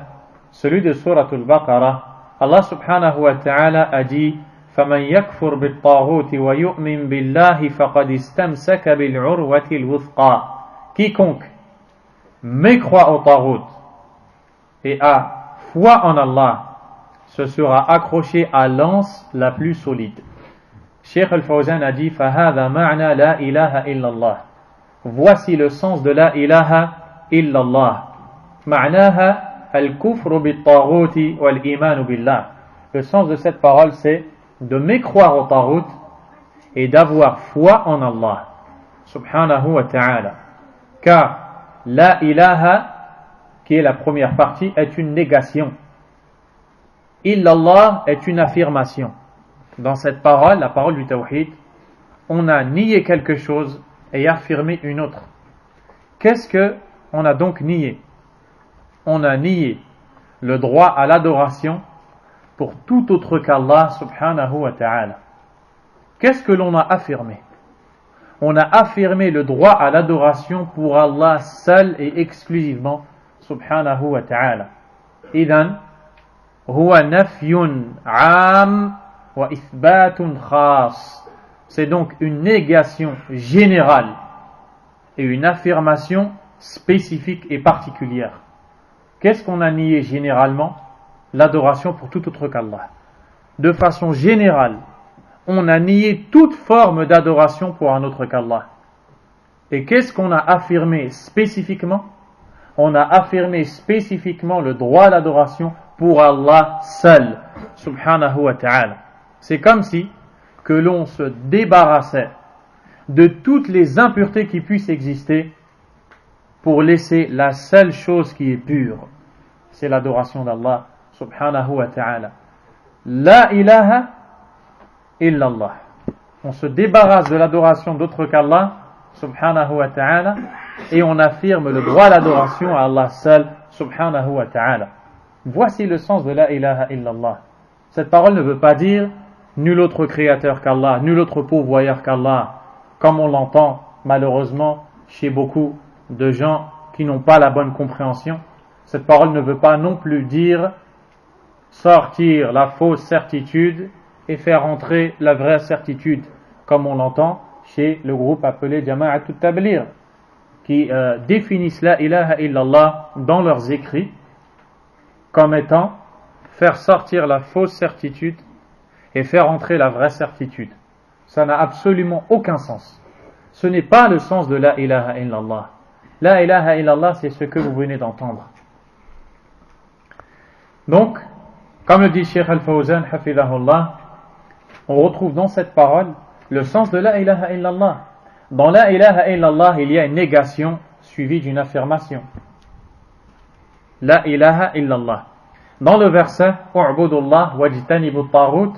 celui de Surah Al-Baqarah, Allah subhanahu wa ta'ala a dit فَمَنْ يَكْفُرْ بِالطَّاغُوتِ وَيُؤْمِنْ بِاللَّهِ فَقَدْ اسْتَمْسَكَ بِالْعُرْوَةِ الْوُثْقَى. Quiconque mécroit au taghut et a foi en Allah, ce sera accroché à l'anse la plus solide. Cheikh Al-Fawzan a dit فَهَذَا مَعْنَى لَا إِلَهَ إِلَّا اللَّهِ. Voici le sens de la ilaha illallah. معناها الكفر بالطاغوت والإيمان بالله. Le sens de cette parole, c'est de mécroire au taghut et d'avoir foi en Allah subhanahu wa ta'ala. Car la ilaha, qui est la première partie, est une négation. Illallah est une affirmation. Dans cette parole, la parole du tawhid, on a nié quelque chose et affirmé une autre. Qu'est-ce que on a donc nié? On a nié le droit à l'adoration pour tout autre qu'Allah subhanahu wa ta'ala. Qu'est-ce que l'on a affirmé? On a affirmé le droit à l'adoration pour Allah seul et exclusivement subhanahu wa ta'ala. Idhan, huwa nafyun 'am wa ithbatun khas. C'est donc une négation générale et une affirmation spécifique et particulière. Qu'est-ce qu'on a nié généralement? L'adoration pour tout autre qu'Allah. De façon générale, on a nié toute forme d'adoration pour un autre qu'Allah. Et qu'est-ce qu'on a affirmé spécifiquement? On a affirmé spécifiquement le droit à l'adoration pour Allah seul, subhanahu wa ta'ala. C'est comme si que l'on se débarrassait de toutes les impuretés qui puissent exister pour laisser la seule chose qui est pure. C'est l'adoration d'Allah, subhanahu wa ta'ala. La ilaha illallah. On se débarrasse de l'adoration d'autre qu'Allah, subhanahu wa ta'ala, et on affirme le droit à l'adoration à Allah seul, subhanahu wa ta'ala. Voici le sens de la ilaha illallah. Cette parole ne veut pas dire nul autre créateur qu'Allah, nul autre pourvoyeur qu'Allah, comme on l'entend malheureusement chez beaucoup de gens qui n'ont pas la bonne compréhension. Cette parole ne veut pas non plus dire sortir la fausse certitude et faire entrer la vraie certitude, comme on l'entend chez le groupe appelé Jama'at al-Tabligh, qui définissent la ilaha illallah dans leurs écrits comme étant faire sortir la fausse certitude et faire entrer la vraie certitude. Ça n'a absolument aucun sens. Ce n'est pas le sens de la ilaha illallah. La ilaha illallah, c'est ce que vous venez d'entendre. Donc, comme le dit Cheikh Al-Fawzan, hafidhahullah, on retrouve dans cette parole le sens de la ilaha illallah. Dans la ilaha illallah, il y a une négation suivie d'une affirmation. La ilaha illallah. Dans le verset U'budullah wajtanibu at-taghut,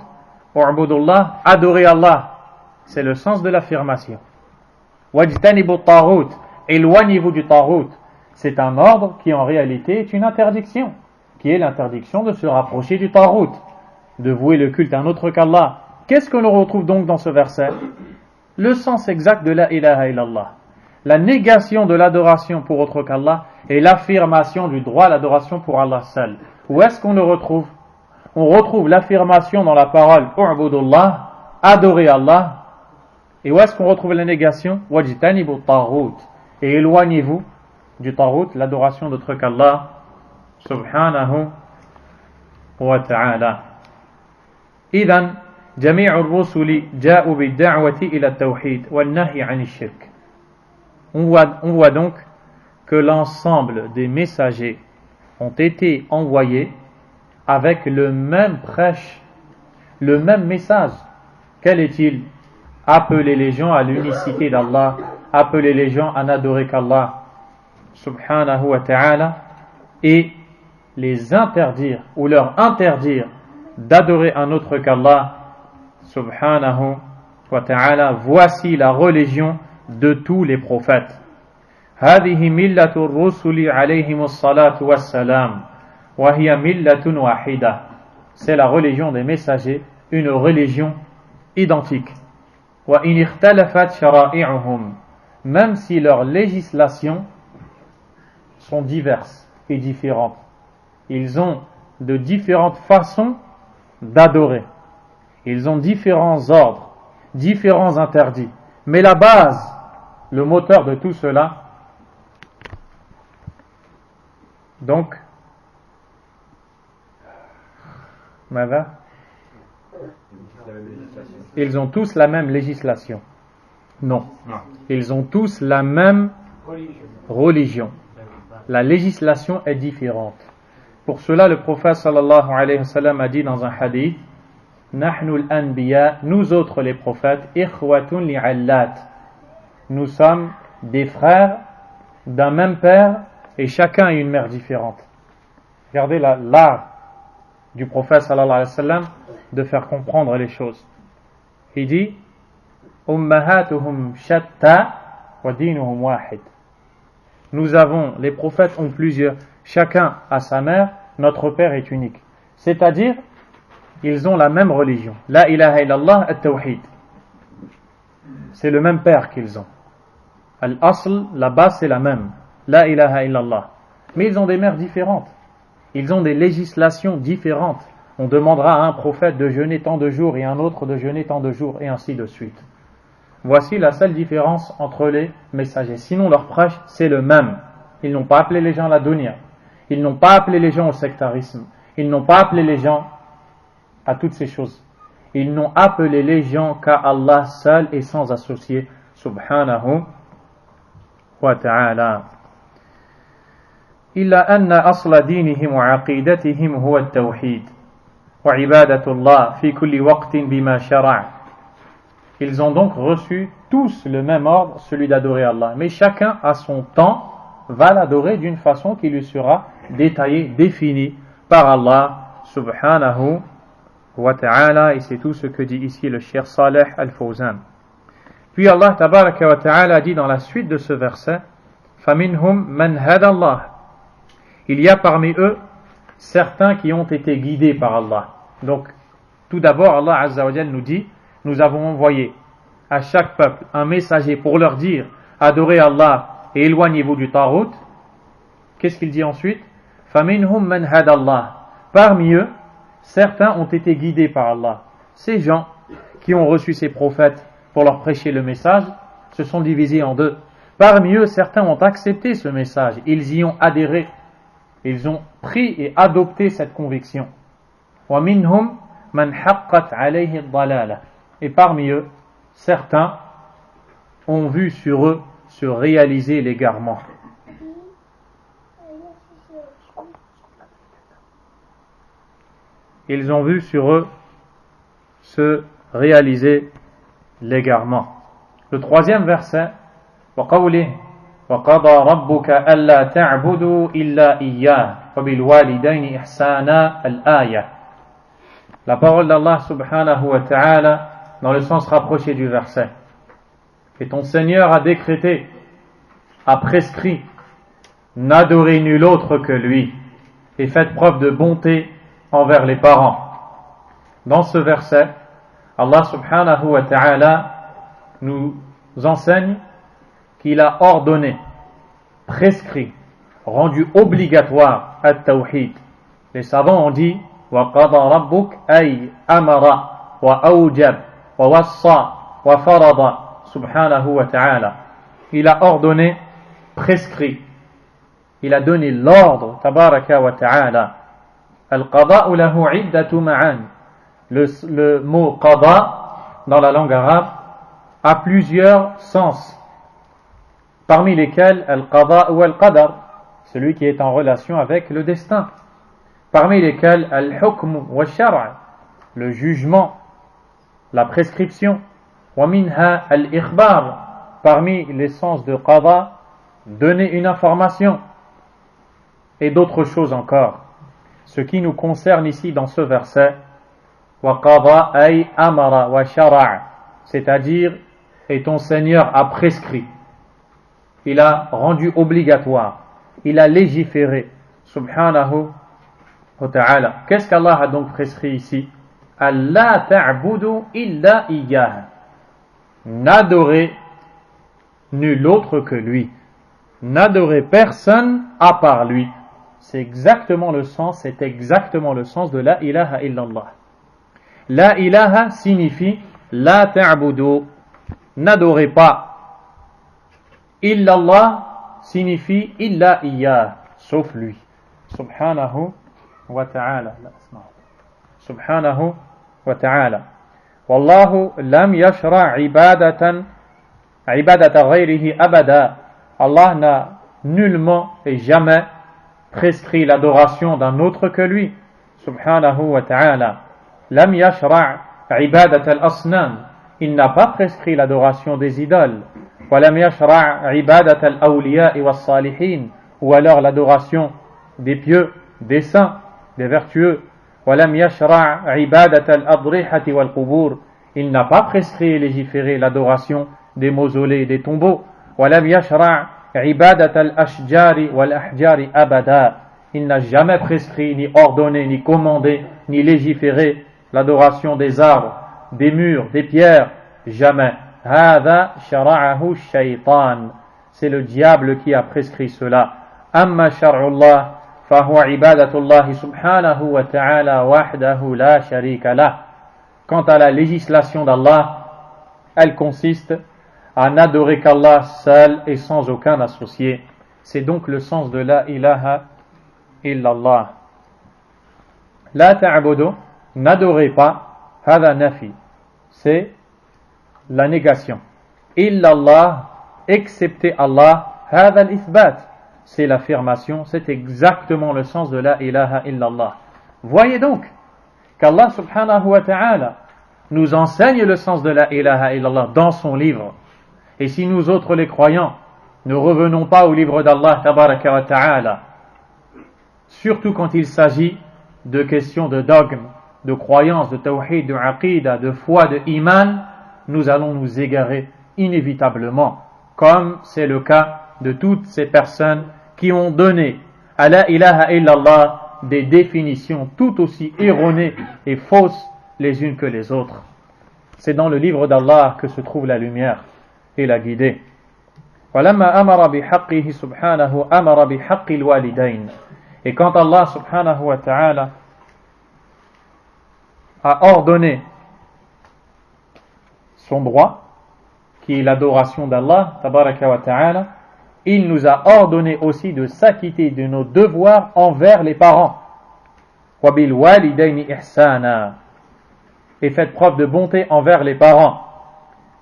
U'budullah, adorez Allah. C'est le sens de l'affirmation. Wajtanibu at-taghut, éloignez-vous du taghut. C'est un ordre qui en réalité est une interdiction, qui est l'interdiction de se rapprocher du taghut, de vouer le culte à un autre qu'Allah. Qu'est-ce que l'on retrouve donc dans ce verset? Le sens exact de la ilaha illallah. La négation de l'adoration pour autre qu'Allah et l'affirmation du droit à l'adoration pour Allah seul. Où est-ce qu'on le retrouve? On retrouve l'affirmation dans la parole U'budullah, adorez Allah. Et où est-ce qu'on retrouve la négation? Wajtanibu at-taghut, et éloignez-vous du taghut, l'adoration d'autre qu'Allah subhanahu wa ta'ala. Idhan جميع الرسل جاءوا بالدعوة إلى التوحيد والنهي عن الشرك. On voit donc que l'ensemble des messagers ont été envoyés avec le même prêche, le même message. Quel est-il? Appeler les gens à l'unicité d'Allah, appeler les gens à n'adorer qu'Allah subhanahu wa ta'ala, et les interdire ou leur interdire d'adorer un autre qu'Allah subhanahu wa ta'ala. Voici la religion de tous les prophètes. هذه ملة الرسل عليهم الصلاة والسلام وهي ملة واحدة. C'est la religion des messagers, une religion identique. وإن اختلفت شرائعهم, même si leurs législations sont diverses et différentes. Ils ont de différentes façons d'adorer. Ils ont différents ordres, différents interdits. Mais la base, le moteur de tout cela, donc, ils ont tous la même législation. Non. Ils ont tous la même religion. La législation est différente. Pour cela, le prophète sallallahu alayhi wa sallam a dit dans un hadith, Nahnu al-anbiya, nous autres les prophètes, ikhwatun li'allat. Nous sommes des frères d'un même père et chacun a une mère différente. Regardez l'art du prophète sallallahu alayhi wa sallam de faire comprendre les choses. Il dit Ummahatuhum shatta wa dinuhum wahid. Nous avons, les prophètes ont plusieurs, chacun a sa mère, notre père est unique. C'est-à-dire, ils ont la même religion. La ilaha illallah at-tawhid. C'est le même père qu'ils ont. Al-asl, la base c'est la même. La ilaha illallah. Mais ils ont des mères différentes. Ils ont des législations différentes. On demandera à un prophète de jeûner tant de jours et à un autre de jeûner tant de jours et ainsi de suite. Voici la seule différence entre les messagers. Sinon leur prêche c'est le même. Ils n'ont pas appelé les gens à la dunya. Ils n'ont pas appelé les gens au sectarisme. Ils n'ont pas appelé les gens à toutes ces choses. Ils n'ont appelé les gens qu'à Allah seul et sans associé, subhanahu wa ta'ala. إلا أن أصل دينهم وعقيدتهم هو التوحيد وعبادة الله في كل وقت بما شرع. Ils ont donc reçu tous le même ordre, celui d'adorer Allah. Mais chacun, à son temps, va l'adorer d'une façon qui lui sera détaillée, définie par Allah subhanahu wa ta'ala. Et c'est tout ce que dit ici le Cheikh Saleh Al-Fawzan. Puis Allah tabaraka wa ta'ala dit dans la suite de ce verset, فَمِنْهُمْ مَنْ هَدَى اللَّهِ. Il y a parmi eux certains qui ont été guidés par Allah. Donc, tout d'abord, Allah Azza wa Jal nous dit, nous avons envoyé à chaque peuple un messager pour leur dire adorez Allah et éloignez-vous du Tarout. Qu'est-ce qu'il dit ensuite? فَمِنْهُمْ مَنْ هَدَى اللَّهِ. Parmi eux, certains ont été guidés par Allah. Ces gens qui ont reçu ces prophètes pour leur prêcher le message se sont divisés en deux. Parmi eux, certains ont accepté ce message, ils y ont adhéré, ils ont pris et adopté cette conviction. وَمِنْهُمْ مَنْ حَقَّتْ عَلَيْهِ الضَّلَالَةِ. Et parmi eux, certains ont vu sur eux se réaliser l'égarement. Ils ont vu sur eux se réaliser l'égarement. Le troisième verset, وَقَوْلِهِ وَقَضَى رَبُّكَ أَلَّا تَعْبُدُوا إِلَّا إِيَّاهُ وَبِالْوَالِدَيْنِ إِحْسَانًا الْآيَةِ. La parole d'Allah subhanahu wa ta'ala dans le sens rapproché du verset. Et ton Seigneur a décrété, a prescrit, n'adorez nul autre que lui, et faites preuve de bonté envers les parents. Dans ce verset, Allah subhanahu wa ta'ala nous enseigne qu'il a ordonné, prescrit, rendu obligatoire at-tawhid. Les savants ont dit وَقَضَى رَبُّكَ أي أمر وأوجب ووصى وفرض سبحانه وتعالى. Il a ordonné, prescrit, il a donné l'ordre tabaraka wa ta'ala. Al-qada'u lahu 'iddatu ma'an. Le mot qada dans la langue arabe a plusieurs sens, parmi lesquels al-qada ou al-qadar, celui qui est en relation avec le destin, parmi lesquels al-hukm wa shar', le jugement, la prescription, wa minha al-ikhbar, parmi les sens de qada, donner une information, et d'autres choses encore. Ce qui nous concerne ici dans ce verset, wa qada ay amara wa shara', c'est-à-dire et ton Seigneur a prescrit, il a rendu obligatoire, il a légiféré, subhanahu wa ta'ala. Qu'est-ce qu'Allah a donc prescrit ici? Allah ta'budu illa iyyah. N'adorez nul autre que lui. N'adorez personne à part lui. C'est exactement le sens de la ilaha illallah. La ilaha signifie la ta'budu, n'adorez pas. Illallah signifie illa iyyah, sauf lui. Subhanahu wa ta'ala. Subhanahu wa ta'ala. Wallahu lam yashra' ibadata ghayrihi abada. Allah n'a nullement et jamais prescrit l'adoration d'un autre que lui. Subhanahu wa ta'ala. Lam yashra' ibadata al-asnam. Il n'a pas prescrit l'adoration des idoles. Walam yashra' ibadata al-awliya wa as-salihin. Ou alors l'adoration des pieux, des saints, des vertueux. Walam yashra' ibadata al-adrihati wal qubur. Il n'a pas prescrit et légiféré l'adoration des mausolées et des tombeaux. Walam yashra' ibadata al-ashjari wal ahjari abada. Il n'a jamais prescrit, ni ordonné, ni commandé, ni légiféré l'adoration des arbres, des murs, des pierres, jamais. Hada shara'ahu shaytan. C'est le diable qui a prescrit cela. Amma shar'ullah fahuwa ibadatullah subhanahu wa ta'ala wahdahu la sharika lah. Quant à la législation d'Allah, elle consiste à n'adorer qu'Allah seul et sans aucun associé. C'est donc le sens de la ilaha illallah. La ta'budu, n'adorez pas, hada nafi, c'est la négation. Illallah, excepté Allah, hada l'ithbat, c'est l'affirmation, c'est exactement le sens de la ilaha illallah. Voyez donc qu'Allah subhanahu wa ta'ala nous enseigne le sens de la ilaha illallah dans son livre. Et si nous autres les croyants ne revenons pas au livre d'Allah tabaraka wa ta'ala, surtout quand il s'agit de questions de dogme, de croyance, de tawhid, de aqidah, de foi, de iman, nous allons nous égarer inévitablement, comme c'est le cas de toutes ces personnes qui ont donné à la ilaha illallah des définitions tout aussi erronées et fausses les unes que les autres. C'est dans le livre d'Allah que se trouve la lumière et la guidée. وَلَمَّا أَمَرَ بِحَقِّهِ سُبْحَانَهُ أَمَرَ بِحَقِّ الْوَالِدَيْنِ. Et quand Allah subhanahu wa ta'ala a ordonné son droit, qui est l'adoration d'Allah tabaraka wa ta'ala, il nous a ordonné aussi de s'acquitter de nos devoirs envers les parents. وَبِالْوَالِدَيْنِ إِحْسَانًا. Et faites preuve de bonté envers les parents.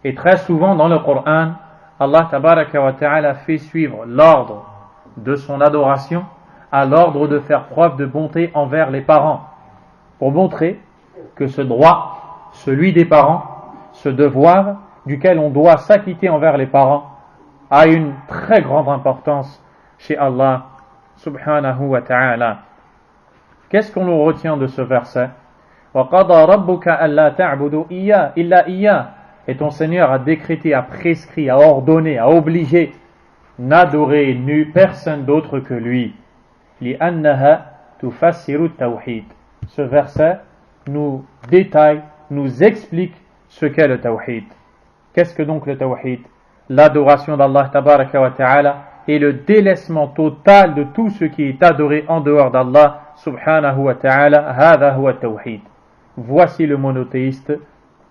Et très souvent dans le Coran, Allah tabaraka wa ta'ala fait suivre l'ordre de son adoration à l'ordre de faire preuve de bonté envers les parents, pour montrer que ce droit, celui des parents, ce devoir duquel on doit s'acquitter envers les parents, a une très grande importance chez Allah subhanahu wa ta'ala. Qu'est-ce qu'on nous retient de ce verset? وَقَضَى رَبُّكَ أَلَّا تَعْبُدُوا إِيَّا إِلَّا إِيَّا. Et ton Seigneur a décrété, a prescrit, a ordonné, a obligé, n'adorer personne d'autre que lui. لِأَنَّهَا تُفَسِّرُ التَّوْحِيدِ. Ce verset nous détaille, nous explique ce qu'est le tawhid. Qu'est-ce que donc le tawhid? L'adoration d'Allah tabaraka wa ta'ala et le délaissement total de tout ce qui est adoré en dehors d'Allah subhanahu wa ta'ala. هذا هو التوحيد. Voici le monothéiste,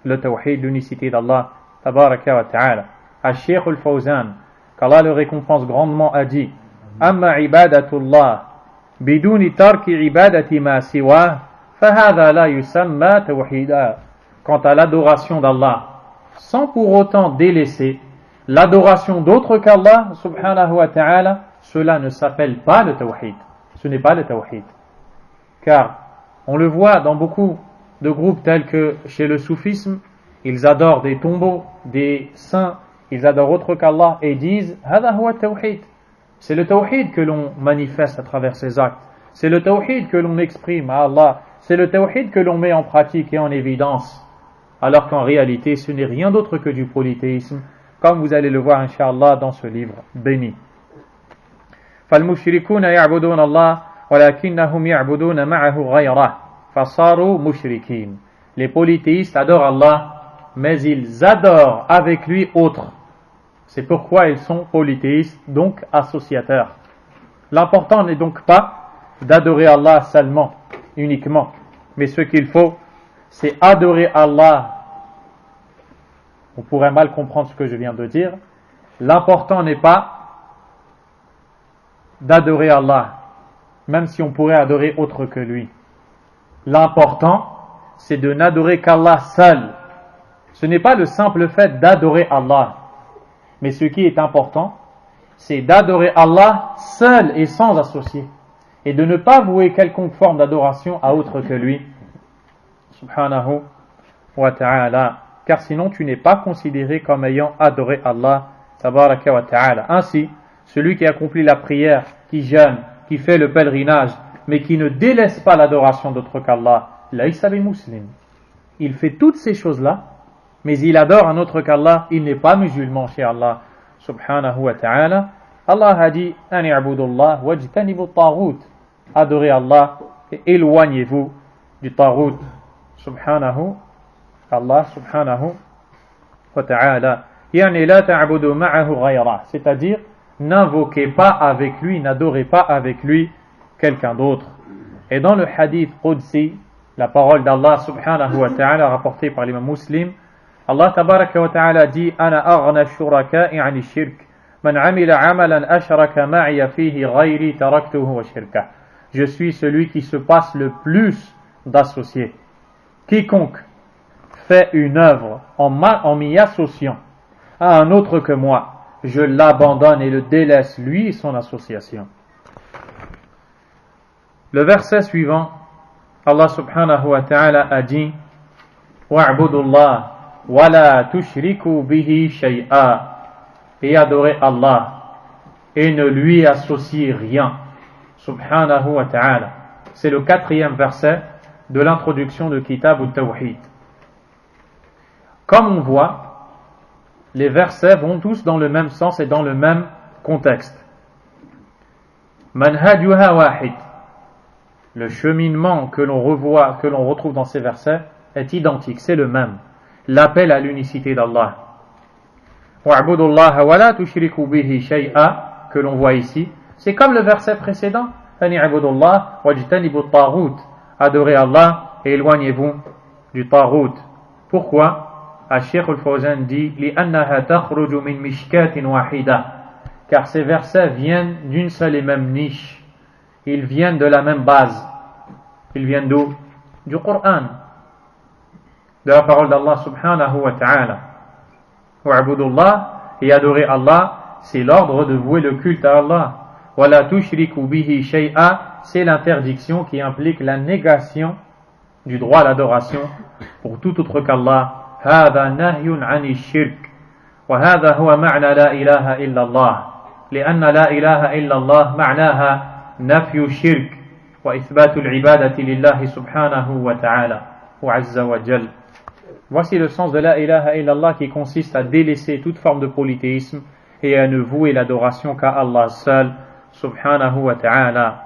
le tawhid, l'unicité d'Allah tabaraka wa ta'ala. Al-Sheikh al-Fawzan, qu'Allah le récompense grandement, a dit: أما عبادة الله بدون ترك عبادة ما سواه فهذا لا يسمى توحيدا. Quant à l'adoration d'Allah, sans pour autant délaisser l'adoration d'autre qu'Allah subhanahu wa ta'ala, cela ne s'appelle pas le tawhid. Ce n'est pas le tawhid. Car on le voit dans beaucoup de groupes tels que chez le soufisme, ils adorent des tombeaux, des saints, ils adorent autre qu'Allah et disent هذا هو التوحيد. C'est le tawhid que l'on manifeste à travers ses actes. C'est le tawhid que l'on exprime à Allah. C'est le tawhid que l'on met en pratique et en évidence. Alors qu'en réalité, ce n'est rien d'autre que du polythéisme, comme vous allez le voir, Inch'Allah, dans ce livre béni. فَالْمُشْرِكُونَ يَعْبُدُونَ اللَّهَ وَلَكِنَّهُمْ يَعْبُدُونَ مَعَهُ غَيْرَهُ فَصَارُوا مُشْرِكِينَ. Les polythéistes adorent Allah, mais ils adorent avec lui autre. C'est pourquoi ils sont polythéistes, donc associateurs. L'important n'est donc pas d'adorer Allah seulement, uniquement, mais ce qu'il faut, c'est adorer Allah. On pourrait mal comprendre ce que je viens de dire. L'important n'est pas d'adorer Allah, même si on pourrait adorer autre que lui. L'important, c'est de n'adorer qu'Allah seul. Ce n'est pas le simple fait d'adorer Allah, mais ce qui est important, c'est d'adorer Allah seul et sans associé, et de ne pas vouer quelconque forme d'adoration à autre que lui, subhanahu wa ta'ala, car sinon tu n'es pas considéré comme ayant adoré Allah tabaraka wa ta'ala. Ainsi, celui qui accomplit la prière, qui jeûne, qui fait le pèlerinage, mais qui ne délaisse pas l'adoration d'autre qu'Allah, laysa bi muslim. Il fait toutes ces choses-là, mais il adore un autre qu'Allah, il n'est pas musulman chez Allah subhanahu wa ta'ala. Allah a dit: Ani abudullah wajtanibu taghut. Adorez Allah et éloignez-vous du taghut. Subhanahu, Allah subhanahu wa ta'ala. Yani la ta'budu ma'ahu ghayra. C'est-à-dire, n'invoquez pas avec lui, n'adorez pas avec lui quelqu'un d'autre. Et dans le hadith Qudsi, la parole d'Allah subhanahu wa ta'ala rapportée par l'imam Muslim, Allah tabaraka wa ta'ala dit: Ana aghna shuraka'i 'ani shirk. Man 'amila 'amalan ashraka ma'iya fihi ghayri taraktuhu wa shirkah. Je suis celui qui se passe le plus d'associés. Quiconque fait une œuvre en m'y associant à un autre que moi, je l'abandonne et le délaisse lui et son association. Le verset suivant, Allah subhanahu wa ta'ala a dit wa'budu Allah wa la tushriku bihi shay'a, et adorez Allah et ne lui associez rien, subhanahu wa ta'ala. C'est le 4e verset de l'introduction de Kitab al-Tawhid. Comme on voit, les versets vont tous dans le même sens et dans le même contexte. Manhajuha wahid. Le cheminement que l'on retrouve dans ces versets est identique, c'est le même. L'appel à l'unicité d'Allah. Wa'budu Allah wa la tushriku bihi shay'a, que l'on voit ici, c'est comme le verset précédent. Ani'budu Allah wajtanibu at-taghut. Adorez Allah et éloignez-vous du taghut. Pourquoi? Al-Sheikh al-Fawzan dit li'annaha takhruju min mishkatin wahida, car ces versets viennent d'une seule et même niche. Ils viennent de la même base. Ils viennent d'où? Du Coran, de la parole d'Allah subhanahu wa ta'ala. Wa'budullah, et adorer Allah, c'est l'ordre de vouer le culte à Allah. Wa la tushriku bihi shay'a, c'est l'interdiction qui implique la négation du droit à l'adoration pour tout autre qu'Allah. هذا نهي عن الشرك وهذا هو معنى لا إله إلا الله لأن لا إله إلا الله معناها نفي الشرك وإثبات العبادة لله سبحانه وتعالى وعز وجل. Voici le sens de la ilaha illallah, qui consiste à délaisser toute forme de polythéisme et à ne vouer l'adoration qu'à Allah seul subhanahu wa ta'ala.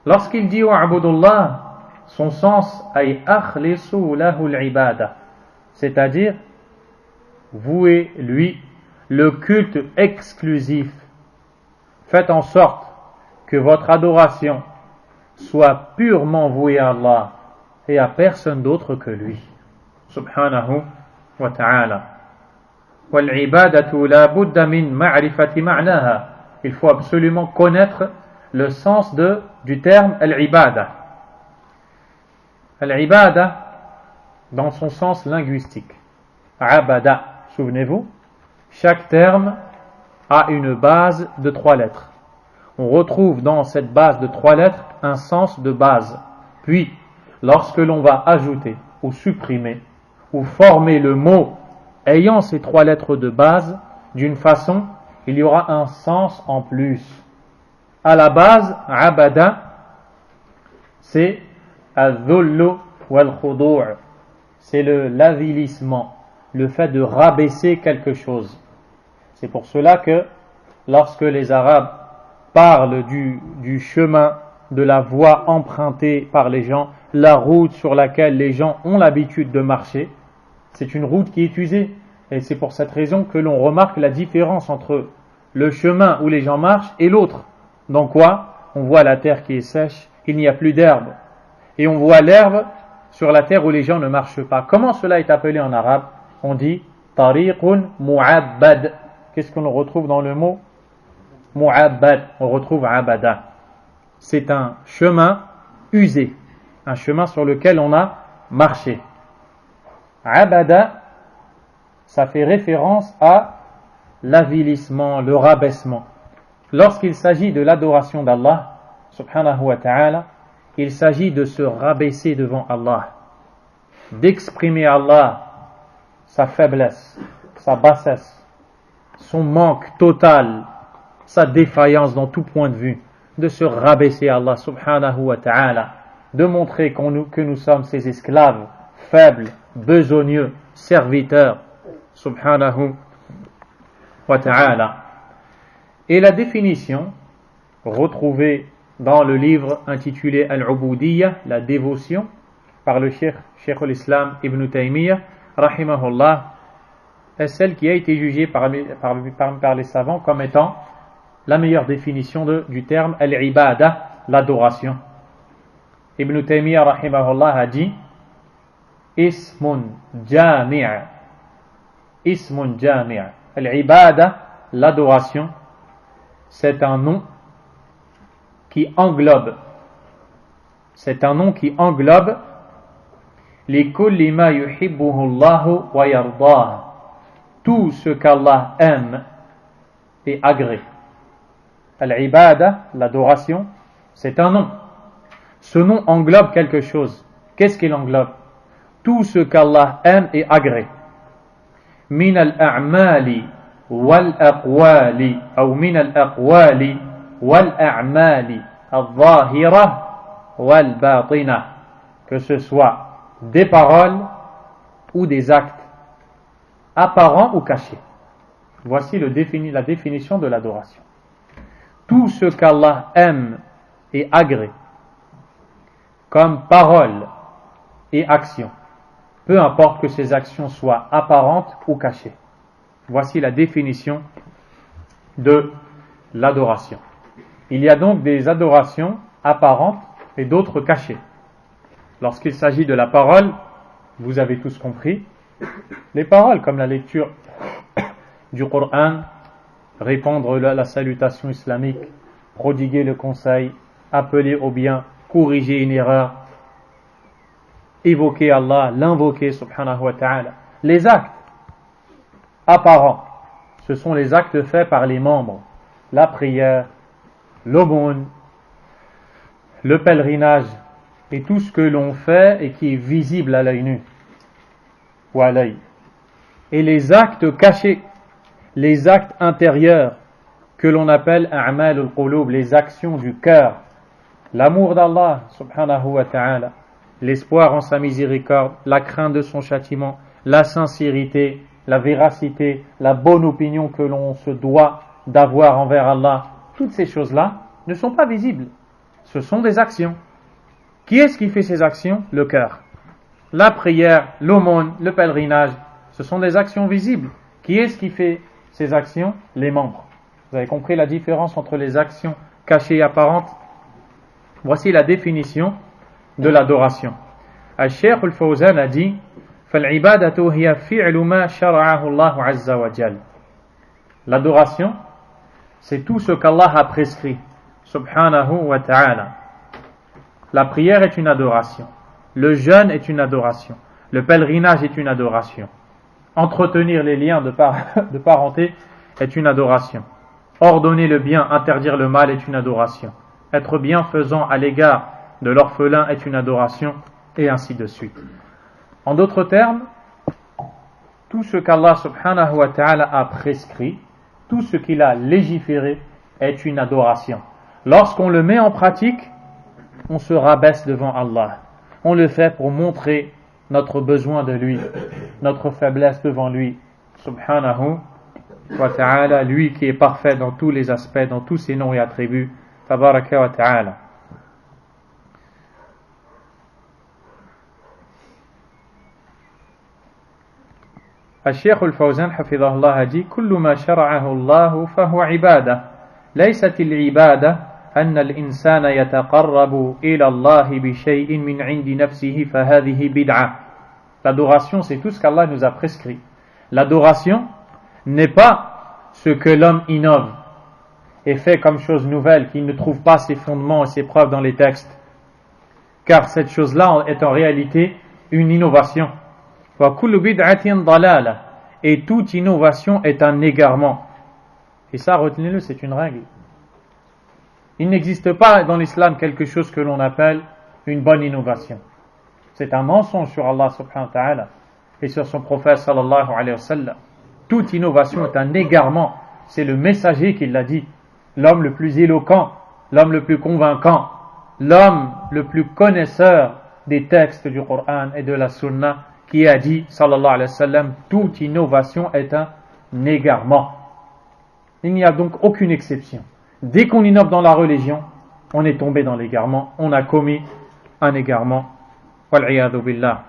Lorsqu'il dit wa'budullah, son sens ay akhlisu lahu al-ibada, c'est-à-dire vouez lui le culte exclusif. Faites en sorte que votre adoration soit purement vouée à Allah et à personne d'autre que lui, subhanahu wa ta'ala. Wal-ibadatu la budda min ma'rifati ma'naha. Il faut absolument connaître le sens du terme al-ibada. Al-ibada dans son sens linguistique. Abada, souvenez-vous, chaque terme a une base de 3 lettres. On retrouve dans cette base de 3 lettres un sens de base. Puis, lorsque l'on va ajouter ou supprimer ou former le mot ayant ces 3 lettres de base, d'une façon, il y aura un sens en plus. À la base, abada, c'est al-dhullu wal-khudu'. C'est l'avilissement, le fait de rabaisser quelque chose. C'est pour cela que lorsque les Arabes parlent du chemin, de la voie empruntée par les gens, la route sur laquelle les gens ont l'habitude de marcher, c'est une route qui est usée. Et c'est pour cette raison que l'on remarque la différence entre le chemin où les gens marchent et l'autre. Dans quoi? On voit la terre qui est sèche, il n'y a plus d'herbe. Et on voit l'herbe sur la terre où les gens ne marchent pas. Comment cela est appelé en arabe? On dit tariqun mu'abbad. Qu'est-ce qu'on retrouve dans le mot mu'abbad? On retrouve abada. C'est un chemin usé, un chemin sur lequel on a marché. Abada, ça fait référence à l'avilissement, le rabaissement. Lorsqu'il s'agit de l'adoration d'Allah subhanahu wa ta'ala, il s'agit de se rabaisser devant Allah, d'exprimer à Allah sa faiblesse, sa bassesse, son manque total, sa défaillance dans tout point de vue, de se rabaisser à Allah subhanahu wa ta'ala, de montrer que nous sommes ses esclaves, faibles, besogneux, serviteurs, subhanahu wa ta'ala. Et la définition retrouvée dans le livre intitulé Al-Ubudiyya, la dévotion, par le Cheikh al-Islam Ibn Taymiyyah, rahimahullah, est celle qui a été jugée par les savants comme étant la meilleure définition du terme Al-Ibada, l'adoration. Ibn Taymiyyah, rahimahullah, a dit Ismun jami'. Ismun jami'. Al-Ibada, l'adoration, c'est un nom qui englobe. C'est un nom qui englobe likulli ma yuhibbuhu Allahu wa yardah. Tout ce qu'Allah aime et agré. Al-ibada, l'adoration, c'est un nom. Ce nom englobe quelque chose. Qu'est-ce qu'il englobe? Tout ce qu'Allah aime et agrée. Min al-a'mali wal-aqwali, ou min al-aqwali wal-a'mali al-zahira wal-batina. Que ce soit des paroles ou des actes, apparents ou cachés. Voici la définition de l'adoration. Tout ce qu'Allah aime et agrée, comme paroles et actions, peu importe que ces actions soient apparentes ou cachées. Voici la définition de l'adoration. Il y a donc des adorations apparentes et d'autres cachées. Lorsqu'il s'agit de la parole, vous avez tous compris, les paroles comme la lecture du Coran, répandre la salutation islamique, prodiguer le conseil, appeler au bien, corriger une erreur, évoquer Allah, l'invoquer subhanahu wa ta'ala. Les actes apparents, ce sont les actes faits par les membres, la prière, l'aumône, le pèlerinage et tout ce que l'on fait et qui est visible à l'œil nu ou à l'œil. Et les actes cachés, les actes intérieurs que l'on appelle a'mal al-qulub, les actions du cœur, l'amour d'Allah subhanahu wa ta'ala, l'espoir en sa miséricorde, la crainte de son châtiment, la sincérité, la véracité, la bonne opinion que l'on se doit d'avoir envers Allah, toutes ces choses-là ne sont pas visibles. Ce sont des actions. Qui est-ce qui fait ces actions? Le cœur. La prière, l'aumône, le pèlerinage, ce sont des actions visibles. Qui est-ce qui fait ces actions? Les membres. Vous avez compris la différence entre les actions cachées et apparentes? Voici la définition de l'adoration. Al-Cheikh al-Fawzan a dit فَالْعِبَادَةُ هِيَ فِعْلُ مَا شَرَعَهُ اللَّهُ عَزَّ وَجَلَّ. L'adoration, c'est tout ce qu'Allah a prescrit, subhanahu wa ta'ala. La prière est une adoration. Le jeûne est une adoration. Le pèlerinage est une adoration. Entretenir les liens de parenté est une adoration. Ordonner le bien, interdire le mal est une adoration. Être bienfaisant à l'égard de l'orphelin est une adoration, et ainsi de suite. En d'autres termes, tout ce qu'Allah subhanahu wa ta'ala a prescrit, tout ce qu'il a légiféré est une adoration. Lorsqu'on le met en pratique, on se rabaisse devant Allah. On le fait pour montrer notre besoin de lui, notre faiblesse devant lui, subhanahu wa ta'ala, lui qui est parfait dans tous les aspects, dans tous ses noms et attributs, tabaraka wa ta'ala. الشيخ الفوزان حفظه الله dit كل ما شرعه الله فهو عبادة ليست العبادة أن الإنسان يتقرب إلى الله بشيء من عند نفسه فهذه بدعة. L'adoration, c'est tout ce qu'Allah nous a prescrit. L'adoration n'est pas ce que l'homme innove et fait comme chose nouvelle, qui ne trouve pas ses fondements et ses preuves dans les textes. Car cette chose-là est en réalité une innovation. Et toute innovation est un égarement. Et ça, retenez-le, c'est une règle. Il n'existe pas dans l'islam quelque chose que l'on appelle une bonne innovation. C'est un mensonge sur Allah subhanahu wa ta'ala et sur son prophète sallallahu alayhi wa sallam. Toute innovation est un égarement. C'est le messager qui l'a dit. L'homme le plus éloquent, l'homme le plus convaincant, l'homme le plus connaisseur des textes du Coran et de la Sunna, qui a dit, sallallahu alayhi wa sallam, toute innovation est un égarement. Il n'y a donc aucune exception. Dès qu'on innove dans la religion, on est tombé dans l'égarement, on a commis un égarement. Wal'iyadu billah.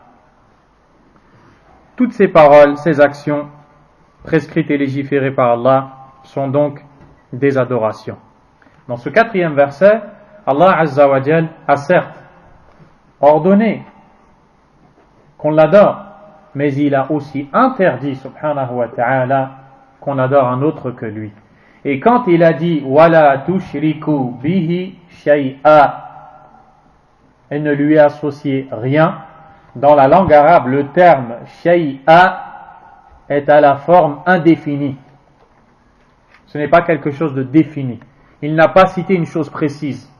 Toutes ces paroles, ces actions, prescrites et légiférées par Allah, sont donc des adorations. Dans ce 4e verset, Allah Azza wa Jal a certes ordonné qu'on l'adore, mais il a aussi interdit, subhanahu wa ta'ala, qu'on adore un autre que lui. Et quand il a dit wala tushriku bihi shay'a, et ne lui associez rien, dans la langue arabe, le terme shay'a est à la forme indéfinie. Ce n'est pas quelque chose de défini. Il n'a pas cité une chose précise.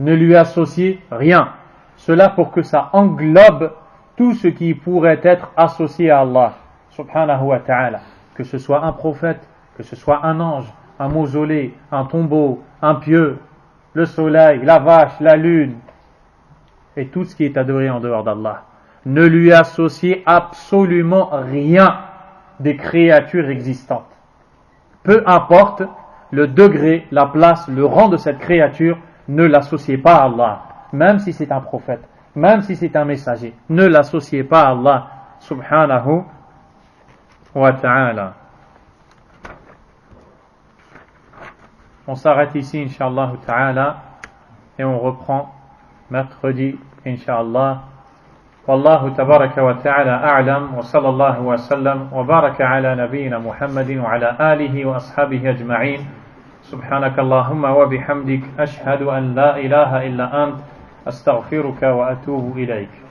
Ne lui associez rien. Cela pour que ça englobe tout ce qui pourrait être associé à Allah, subhanahu wa ta'ala. Que ce soit un prophète, que ce soit un ange, un mausolée, un tombeau, un pieu, le soleil, la vache, la lune, et tout ce qui est adoré en dehors d'Allah. Ne lui associez absolument rien des créatures existantes. Peu importe le degré, la place, le rang de cette créature, ne l'associez pas à Allah. Même si c'est un prophète, même si c'est un messager, ne l'associez pas à Allah, subhanahu wa ta'ala. On s'arrête ici, inshallah ta'ala, et on reprend mercredi, inshallah. والله تبارك وتعالى أعلم وصلى الله وسلم وبارك على نبينا محمد وعلى آله وأصحابه أجمعين سبحانك اللهم وبحمدك أشهد أن لا إله إلا أنت أستغفرك وأتوب إليك